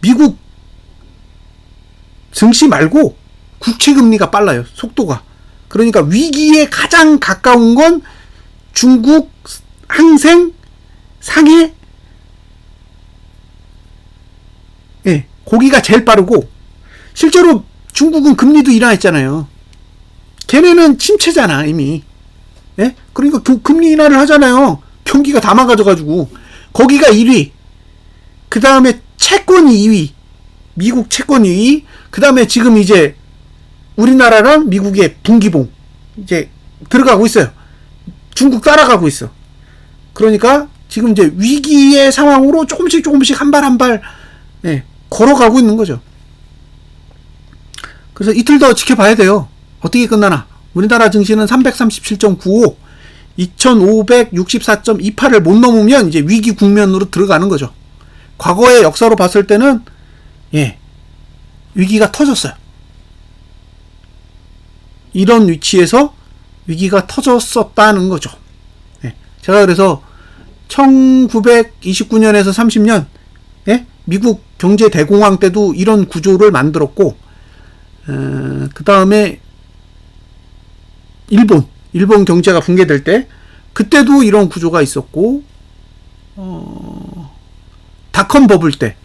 미국 증시 말고 국채금리가 빨라요. 속도가. 그러니까 위기에 가장 가까운 건 중국, 항생, 상해. 예, 거기가 제일 빠르고, 실제로 중국은 금리도 인하했잖아요. 걔네는 침체잖아, 이미. 예? 그러니까 금리 인하를 하잖아요. 경기가 다 망가져가지고. 거기가 1위. 그 다음에 채권이 2위. 미국 채권 2위. 그 다음에 지금 이제 우리나라랑 미국의 분기봉. 이제 들어가고 있어요. 중국 따라가고 있어. 그러니까 지금 이제 위기의 상황으로 조금씩 한 발 한 발, 예, 걸어가고 있는 거죠. 그래서 이틀 더 지켜봐야 돼요. 어떻게 끝나나. 우리나라 증시는 337.95, 2564.28을 못 넘으면 이제 위기 국면으로 들어가는 거죠. 과거의 역사로 봤을 때는 예, 위기가 터졌어요. 이런 위치에서 위기가 터졌었다는 거죠. 예, 제가 그래서 1929년에서 30년 예? 미국 경제 대공황 때도 이런 구조를 만들었고, 그 다음에 일본 경제가 붕괴될 때 그때도 이런 구조가 있었고, 닷컴 버블 때,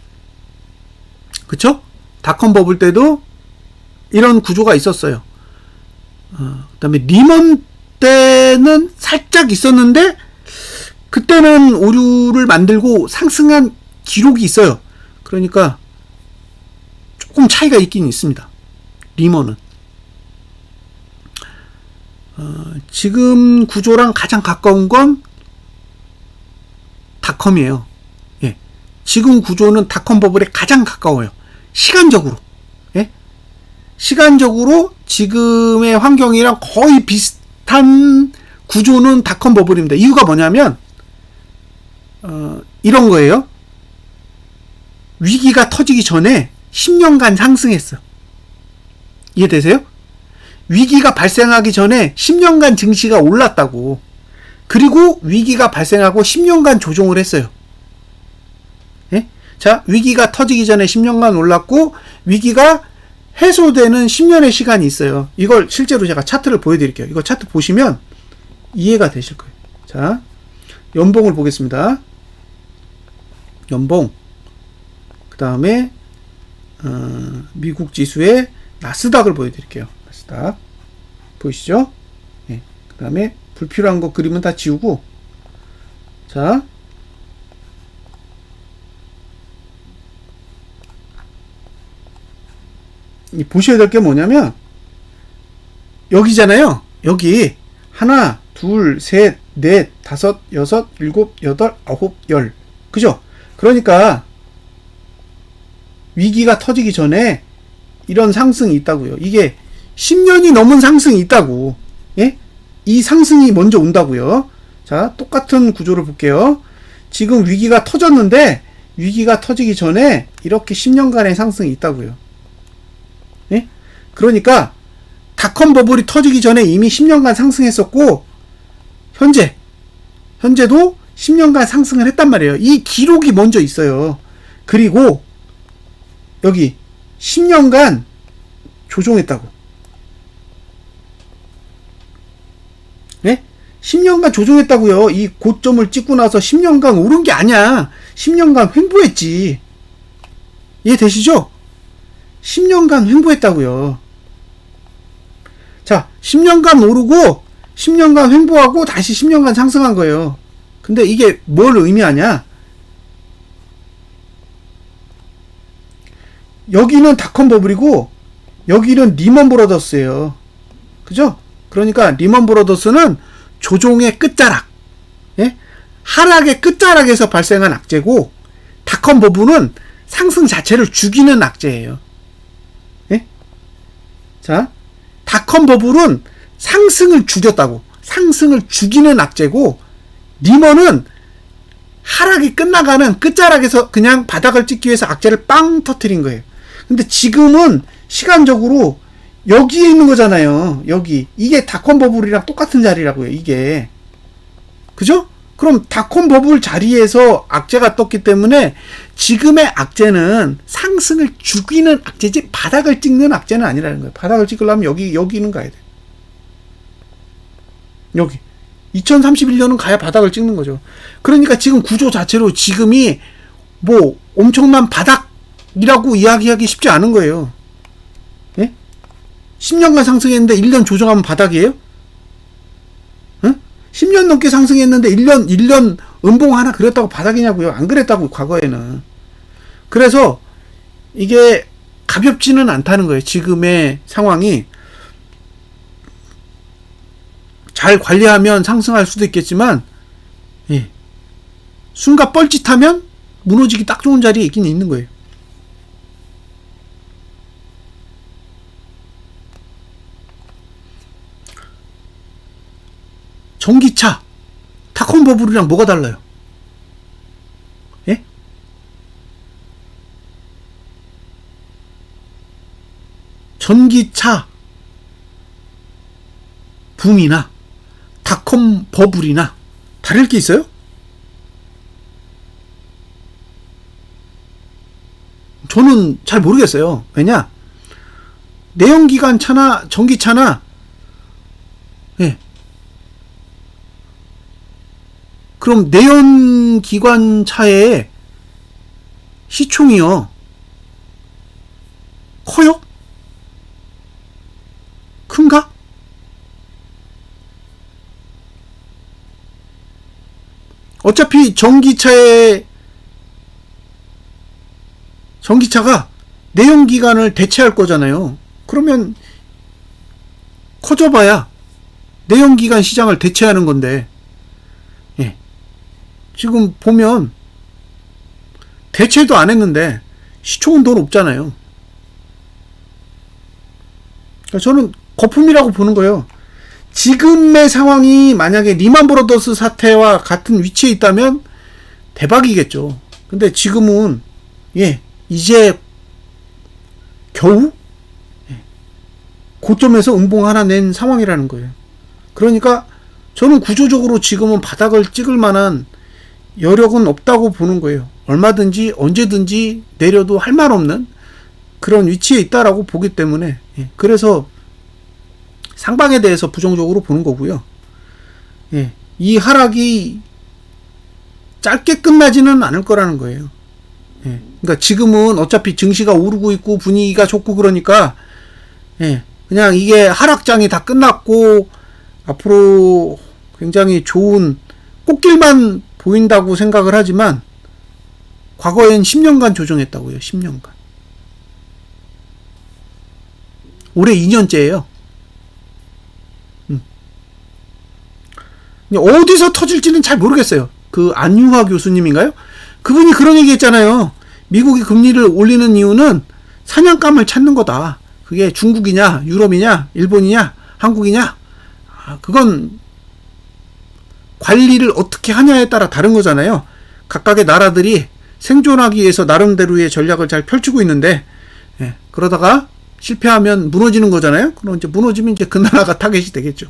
그쵸? 닷컴 버블 때도 이런 구조가 있었어요. 그 다음에 리먼 때는 살짝 있었는데 그때는 오류를 만들고 상승한 기록이 있어요. 그러니까 조금 차이가 있긴 있습니다. 리먼은 지금 구조랑 가장 가까운 건 닷컴이에요. 예. 지금 구조는 닷컴 버블에 가장 가까워요. 시간적으로. 예? 시간적으로 지금의 환경이랑 거의 비슷한 구조는 닷컴 버블입니다. 이유가 뭐냐면 이런 거예요. 위기가 터지기 전에 10년간 상승했어. 이해되세요? 위기가 발생하기 전에 10년간 증시가 올랐다고. 그리고 위기가 발생하고 10년간 조정을 했어요. 예? 자, 위기가 터지기 전에 10년간 올랐고 위기가 해소되는 10년의 시간이 있어요. 이걸 실제로 제가 차트를 보여드릴게요. 이거 차트 보시면 이해가 되실 거예요. 자, 연봉을 보겠습니다. 연봉. 그 다음에 미국 지수의 나스닥을 보여드릴게요. 나스닥 보이시죠? 예. 그 다음에 불필요한 거 그림은 다 지우고, 자, 보셔야 될 게 뭐냐면 여기잖아요. 여기 하나, 둘, 셋, 넷, 다섯, 여섯, 일곱, 여덟, 아홉, 열. 그죠? 그러니까 위기가 터지기 전에 이런 상승이 있다고요. 이게 10년이 넘은 상승이 있다고. 예? 이 상승이 먼저 온다고요. 자, 똑같은 구조를 볼게요. 지금 위기가 터졌는데 위기가 터지기 전에 이렇게 10년간의 상승이 있다고요. 예? 그러니까 닷컴 버블이 터지기 전에 이미 10년간 상승했었고, 현재도 10년간 상승을 했단 말이에요. 이 기록이 먼저 있어요. 그리고 여기 10년간 조종했다고. 네? 10년간 조종했다고요. 이 고점을 찍고 나서 10년간 오른 게 아니야. 10년간 횡보했지. 이해되시죠? 10년간 횡보했다고요. 자, 10년간 오르고 10년간 횡보하고 다시 10년간 상승한 거예요. 근데 이게 뭘 의미하냐? 여기는 닷컴 버블이고 여기는 리먼 브러더스예요. 그죠? 그러니까 리먼 브러더스는 조종의 끝자락, 예? 하락의 끝자락에서 발생한 악재고, 닷컴 버블은 상승 자체를 죽이는 악재예요. 예? 자, 닷컴 버블은 상승을 죽였다고. 상승을 죽이는 악재고, 리먼은 하락이 끝나가는 끝자락에서 그냥 바닥을 찍기 위해서 악재를 빵 터뜨린 거예요. 근데 지금은 시간적으로 여기에 있는 거잖아요. 여기. 이게 닷컴 버블이랑 똑같은 자리라고요. 이게. 그죠? 그럼 닷컴 버블 자리에서 악재가 떴기 때문에 지금의 악재는 상승을 죽이는 악재지 바닥을 찍는 악재는 아니라는 거예요. 바닥을 찍으려면 여기는 가야 돼. 여기. 2031년은 가야 바닥을 찍는 거죠. 그러니까 지금 구조 자체로 지금이 뭐 엄청난 바닥이라고 이야기하기 쉽지 않은 거예요. 예? 10년간 상승했는데 1년 조정하면 바닥이에요? 응? 10년 넘게 상승했는데 1년 음봉 하나 그랬다고 바닥이냐고요? 안 그랬다고, 과거에는. 그래서 이게 가볍지는 않다는 거예요. 지금의 상황이. 잘 관리하면 상승할 수도 있겠지만, 예. 순간 뻘짓하면 무너지기 딱 좋은 자리에 있긴 있는 거예요. 전기차, 닷컴 버블이랑 뭐가 달라요? 예? 전기차 붐이나 닷컴 버블이나 다를 게 있어요? 저는 잘 모르겠어요. 왜냐? 내연기관차나 전기차나, 예. 그럼 내연기관차의 시총이요, 커요? 큰가? 어차피 전기차가 내연기관을 대체할 거잖아요. 그러면 커져봐야 내연기관 시장을 대체하는 건데, 예. 지금 보면 대체도 안 했는데 시총은 더 높잖아요. 그러니까 저는 거품이라고 보는 거예요. 지금의 상황이 만약에 리만 브러더스 사태와 같은 위치에 있다면 대박이겠죠. 근데 지금은, 예, 이제 겨우, 예, 고점에서 음봉 하나 낸 상황이라는 거예요. 그러니까 저는 구조적으로 지금은 바닥을 찍을 만한 여력은 없다고 보는 거예요. 얼마든지 언제든지 내려도 할 말 없는 그런 위치에 있다라고 보기 때문에, 예, 그래서 상방에 대해서 부정적으로 보는 거고요. 예, 이 하락이 짧게 끝나지는 않을 거라는 거예요. 예. 그러니까 지금은 어차피 증시가 오르고 있고 분위기가 좋고 그러니까 예. 그냥 이게 하락장이 다 끝났고 앞으로 굉장히 좋은 꽃길만 보인다고 생각을 하지만 과거엔 10년간 조정했다고요. 10년간. 올해 2년째예요. 어디서 터질지는 잘 모르겠어요. 그 안유화 교수님인가요? 그분이 그런 얘기 했잖아요. 미국이 금리를 올리는 이유는 사냥감을 찾는 거다. 그게 중국이냐, 유럽이냐, 일본이냐, 한국이냐. 그건 관리를 어떻게 하냐에 따라 다른 거잖아요. 각각의 나라들이 생존하기 위해서 나름대로의 전략을 잘 펼치고 있는데, 예, 그러다가 실패하면 무너지는 거잖아요. 그럼 이제 무너지면 이제 그 나라가 타겟이 되겠죠.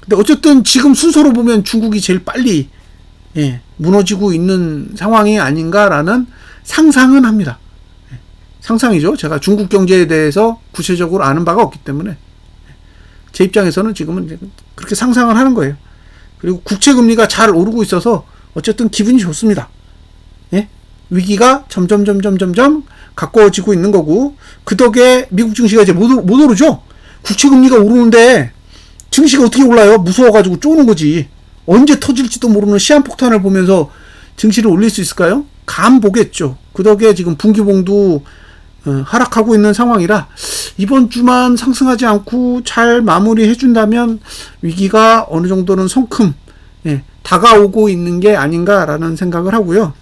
근데 어쨌든 지금 순서로 보면 중국이 제일 빨리 예, 무너지고 있는 상황이 아닌가라는 상상은 합니다. 예, 상상이죠. 제가 중국 경제에 대해서 구체적으로 아는 바가 없기 때문에 제 입장에서는 지금은 이제 그렇게 상상을 하는 거예요. 그리고 국채 금리가 잘 오르고 있어서 어쨌든 기분이 좋습니다. 예? 위기가 점점 가까워지고 있는 거고 그 덕에 미국 증시가 이제 못 오르죠. 국채 금리가 오르는데 증시가 어떻게 올라요? 무서워가지고 쪼는 거지. 언제 터질지도 모르는 시한폭탄을 보면서 증시를 올릴 수 있을까요? 감 보겠죠. 그 덕에 지금 분기봉도 하락하고 있는 상황이라 이번 주만 상승하지 않고 잘 마무리해준다면 위기가 어느 정도는 성큼 예, 다가오고 있는 게 아닌가라는 생각을 하고요.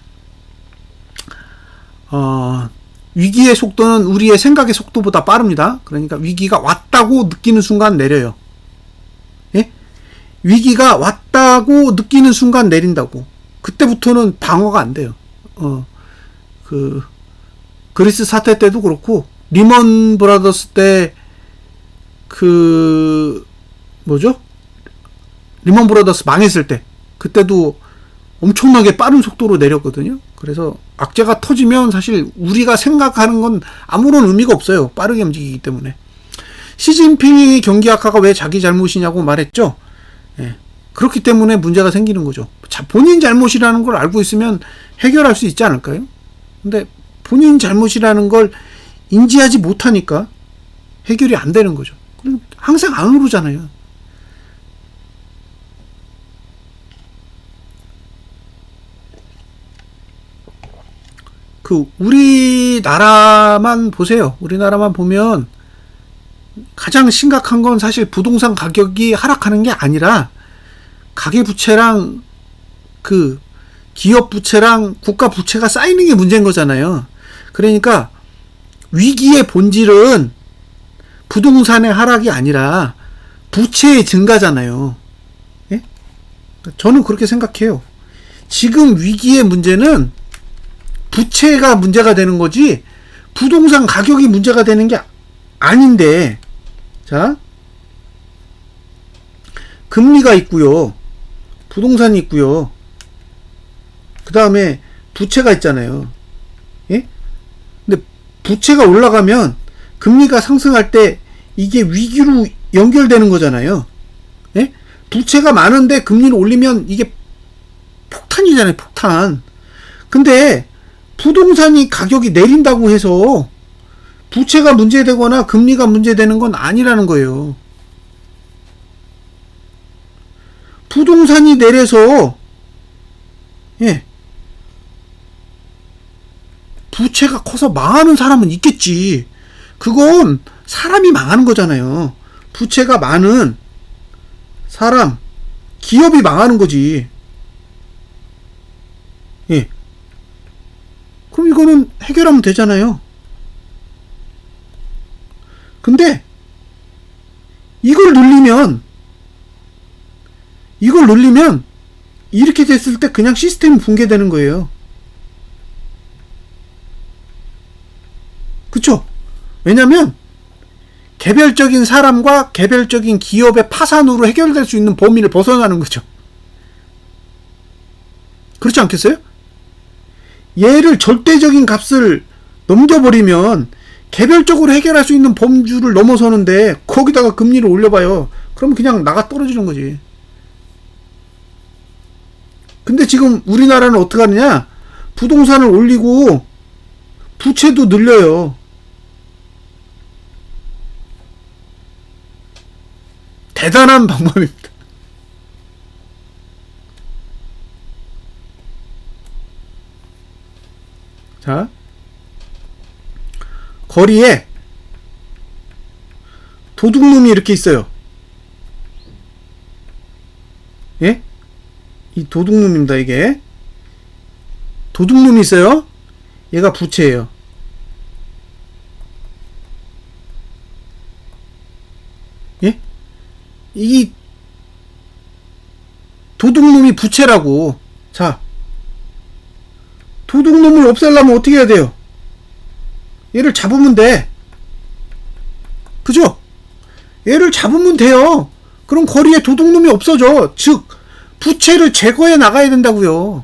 위기의 속도는 우리의 생각의 속도보다 빠릅니다. 그러니까 위기가 왔다고 느끼는 순간 내려요. 예? 위기가 왔다고 느끼는 순간 내린다고. 그때부터는 방어가 안 돼요. 그리스 사태 때도 그렇고, 리먼 브라더스 때, 리먼 브라더스 망했을 때, 그때도 엄청나게 빠른 속도로 내렸거든요. 그래서 악재가 터지면 사실 우리가 생각하는 건 아무런 의미가 없어요. 빠르게 움직이기 때문에. 시진핑이 경기 악화가 왜 자기 잘못이냐고 말했죠. 예. 그렇기 때문에 문제가 생기는 거죠. 본인 잘못이라는 걸 알고 있으면 해결할 수 있지 않을까요? 근데 본인 잘못이라는 걸 인지하지 못하니까 해결이 안 되는 거죠. 항상 안 오르잖아요. 우리나라만 보세요. 우리나라만 보면 가장 심각한 건 사실 부동산 가격이 하락하는 게 아니라 가계부채랑 기업 부채랑 국가 부채가 쌓이는 게 문제인 거잖아요. 그러니까 위기의 본질은 부동산의 하락이 아니라 부채의 증가잖아요. 예? 저는 그렇게 생각해요. 지금 위기의 문제는 부채가 문제가 되는 거지 부동산 가격이 문제가 되는 게 아닌데, 자, 금리가 있고요, 부동산이 있고요, 그 다음에 부채가 있잖아요. 예? 근데 부채가 올라가면 금리가 상승할 때 이게 위기로 연결되는 거잖아요. 예? 부채가 많은데 금리를 올리면 이게 폭탄이잖아요. 폭탄. 근데 부동산이 가격이 내린다고 해서 부채가 문제되거나 금리가 문제되는 건 아니라는 거예요. 부동산이 내려서 예, 부채가 커서 망하는 사람은 있겠지. 그건 사람이 망하는 거잖아요. 부채가 많은 사람, 기업이 망하는 거지. 예. 그럼 이거는 해결하면 되잖아요. 근데 이걸 눌리면 이렇게 됐을 때 그냥 시스템이 붕괴되는 거예요. 그쵸? 왜냐면 개별적인 사람과 개별적인 기업의 파산으로 해결될 수 있는 범위를 벗어나는 거죠. 그렇지 않겠어요? 얘를 절대적인 값을 넘겨버리면 개별적으로 해결할 수 있는 범주를 넘어서는데 거기다가 금리를 올려봐요. 그럼 그냥 나가 떨어지는 거지. 근데 지금 우리나라는 어떻게 하느냐? 부동산을 올리고 부채도 늘려요. 대단한 방법입니다. 자, 거리에 도둑놈이 이렇게 있어요. 예? 이 도둑놈입니다. 이게 도둑놈이 있어요. 얘가 부채예요. 예? 이 도둑놈이 부채라고. 자, 도둑놈을 없애려면 어떻게 해야 돼요? 얘를 잡으면 돼. 그죠? 얘를 잡으면 돼요. 그럼 거리에 도둑놈이 없어져. 즉 부채를 제거해 나가야 된다고요.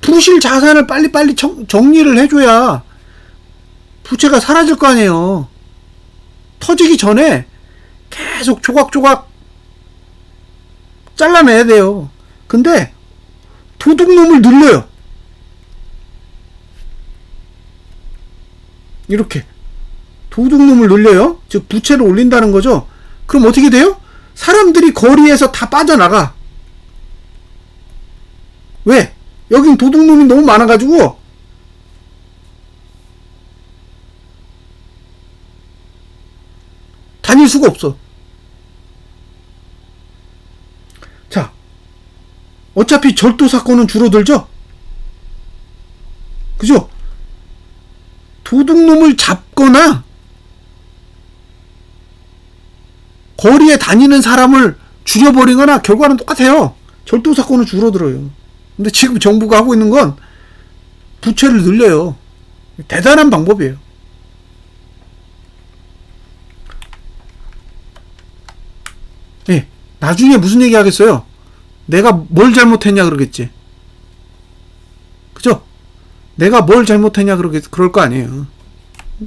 부실 자산을 빨리빨리 정리를 해줘야 부채가 사라질 거 아니에요. 터지기 전에 계속 조각조각 잘라내야 돼요. 근데 도둑놈을 늘려요. 이렇게 도둑놈을 늘려요. 즉 부채를 올린다는 거죠. 그럼 어떻게 돼요? 사람들이 거리에서 다 빠져나가. 왜? 여긴 도둑놈이 너무 많아가지고 다닐 수가 없어. 자, 어차피 절도 사건은 줄어들죠? 그죠? 도둑놈을 잡거나 거리에 다니는 사람을 줄여버리거나 결과는 똑같아요. 절도 사건은 줄어들어요. 근데 지금 정부가 하고 있는 건 부채를 늘려요. 대단한 방법이에요. 예, 나중에 무슨 얘기 하겠어요? 내가 뭘 잘못했냐 그러겠지. 그죠? 내가 뭘 잘못했냐 그럴 거 아니에요.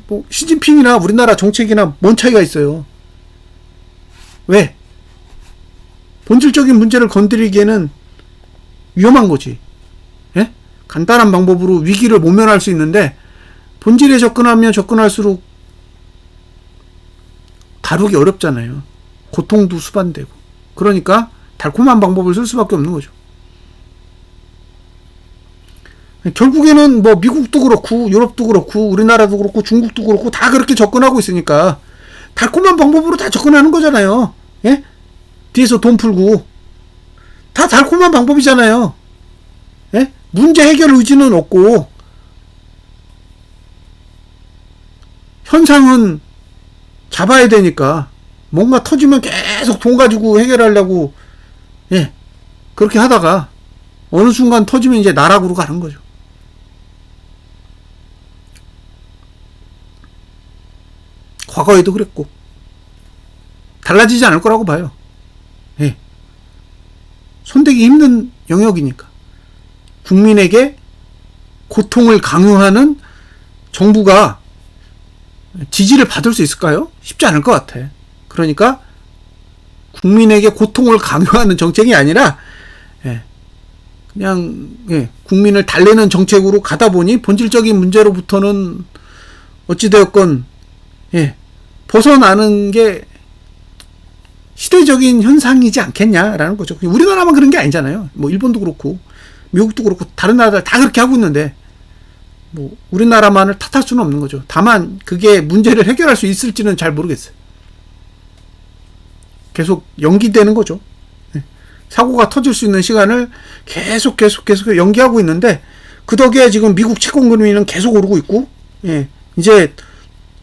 뭐 시진핑이나 우리나라 정책이나 뭔 차이가 있어요? 왜? 본질적인 문제를 건드리기에는 위험한 거지. 예? 간단한 방법으로 위기를 모면할 수 있는데 본질에 접근하면 접근할수록 다루기 어렵잖아요. 고통도 수반되고. 그러니까 달콤한 방법을 쓸 수밖에 없는 거죠. 결국에는 뭐 미국도 그렇고 유럽도 그렇고 우리나라도 그렇고 중국도 그렇고 다 그렇게 접근하고 있으니까 달콤한 방법으로 다 접근하는 거잖아요. 예? 뒤에서 돈 풀고 다 달콤한 방법이잖아요. 예? 문제 해결 의지는 없고 현상은 잡아야 되니까 뭔가 터지면 계속 돈 가지고 해결하려고 예, 그렇게 하다가 어느 순간 터지면 이제 나락으로 가는 거죠. 과거에도 그랬고 달라지지 않을 거라고 봐요. 예. 손대기 힘든 영역이니까. 국민에게 고통을 강요하는 정부가 지지를 받을 수 있을까요? 쉽지 않을 것 같아. 그러니까 국민에게 고통을 강요하는 정책이 아니라 그냥 국민을 달래는 정책으로 가다 보니 본질적인 문제로부터는 어찌되었건 벗어나는 게 시대적인 현상이지 않겠냐라는 거죠. 우리나라만 그런 게 아니잖아요. 뭐 일본도 그렇고 미국도 그렇고 다른 나라들 다 그렇게 하고 있는데 뭐 우리나라만을 탓할 수는 없는 거죠. 다만 그게 문제를 해결할 수 있을지는 잘 모르겠어요. 계속 연기되는 거죠. 사고가 터질 수 있는 시간을 계속 연기하고 있는데 그 덕에 지금 미국 채권금리는 계속 오르고 있고 이제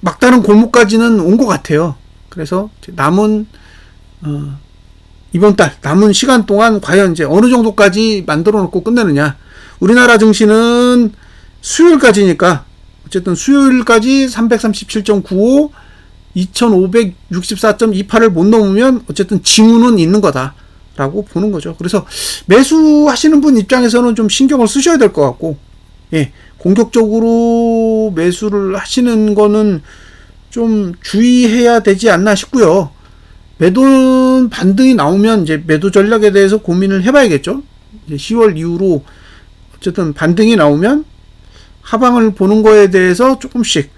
막다른 골목까지는 온 것 같아요. 그래서 남은 이번 달 남은 시간 동안 과연 이제 어느 정도까지 만들어 놓고 끝내느냐. 우리나라 증시는 수요일까지니까 어쨌든 수요일까지 337.95 2564.28을 못 넘으면 어쨌든 징후는 있는 거다라고 보는 거죠. 그래서 매수하시는 분 입장에서는 좀 신경을 쓰셔야 될 것 같고 공격적으로 매수를 하시는 거는 좀 주의해야 되지 않나 싶고요. 매도 반등이 나오면 이제 매도 전략에 대해서 고민을 해봐야겠죠. 이제 10월 이후로 어쨌든 반등이 나오면 하방을 보는 거에 대해서 조금씩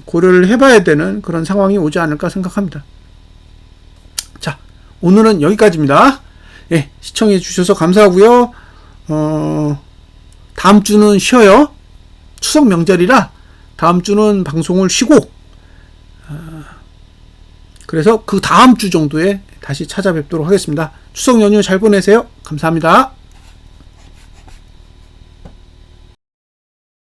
고려를 해봐야 되는 그런 상황이 오지 않을까 생각합니다. 자, 오늘은 여기까지입니다. 예, 시청해 주셔서 감사하고요. 다음 주는 쉬어요. 추석 명절이라 다음 주는 방송을 쉬고, 그래서 그 다음 주 정도에 다시 찾아뵙도록 하겠습니다. 추석 연휴 잘 보내세요. 감사합니다.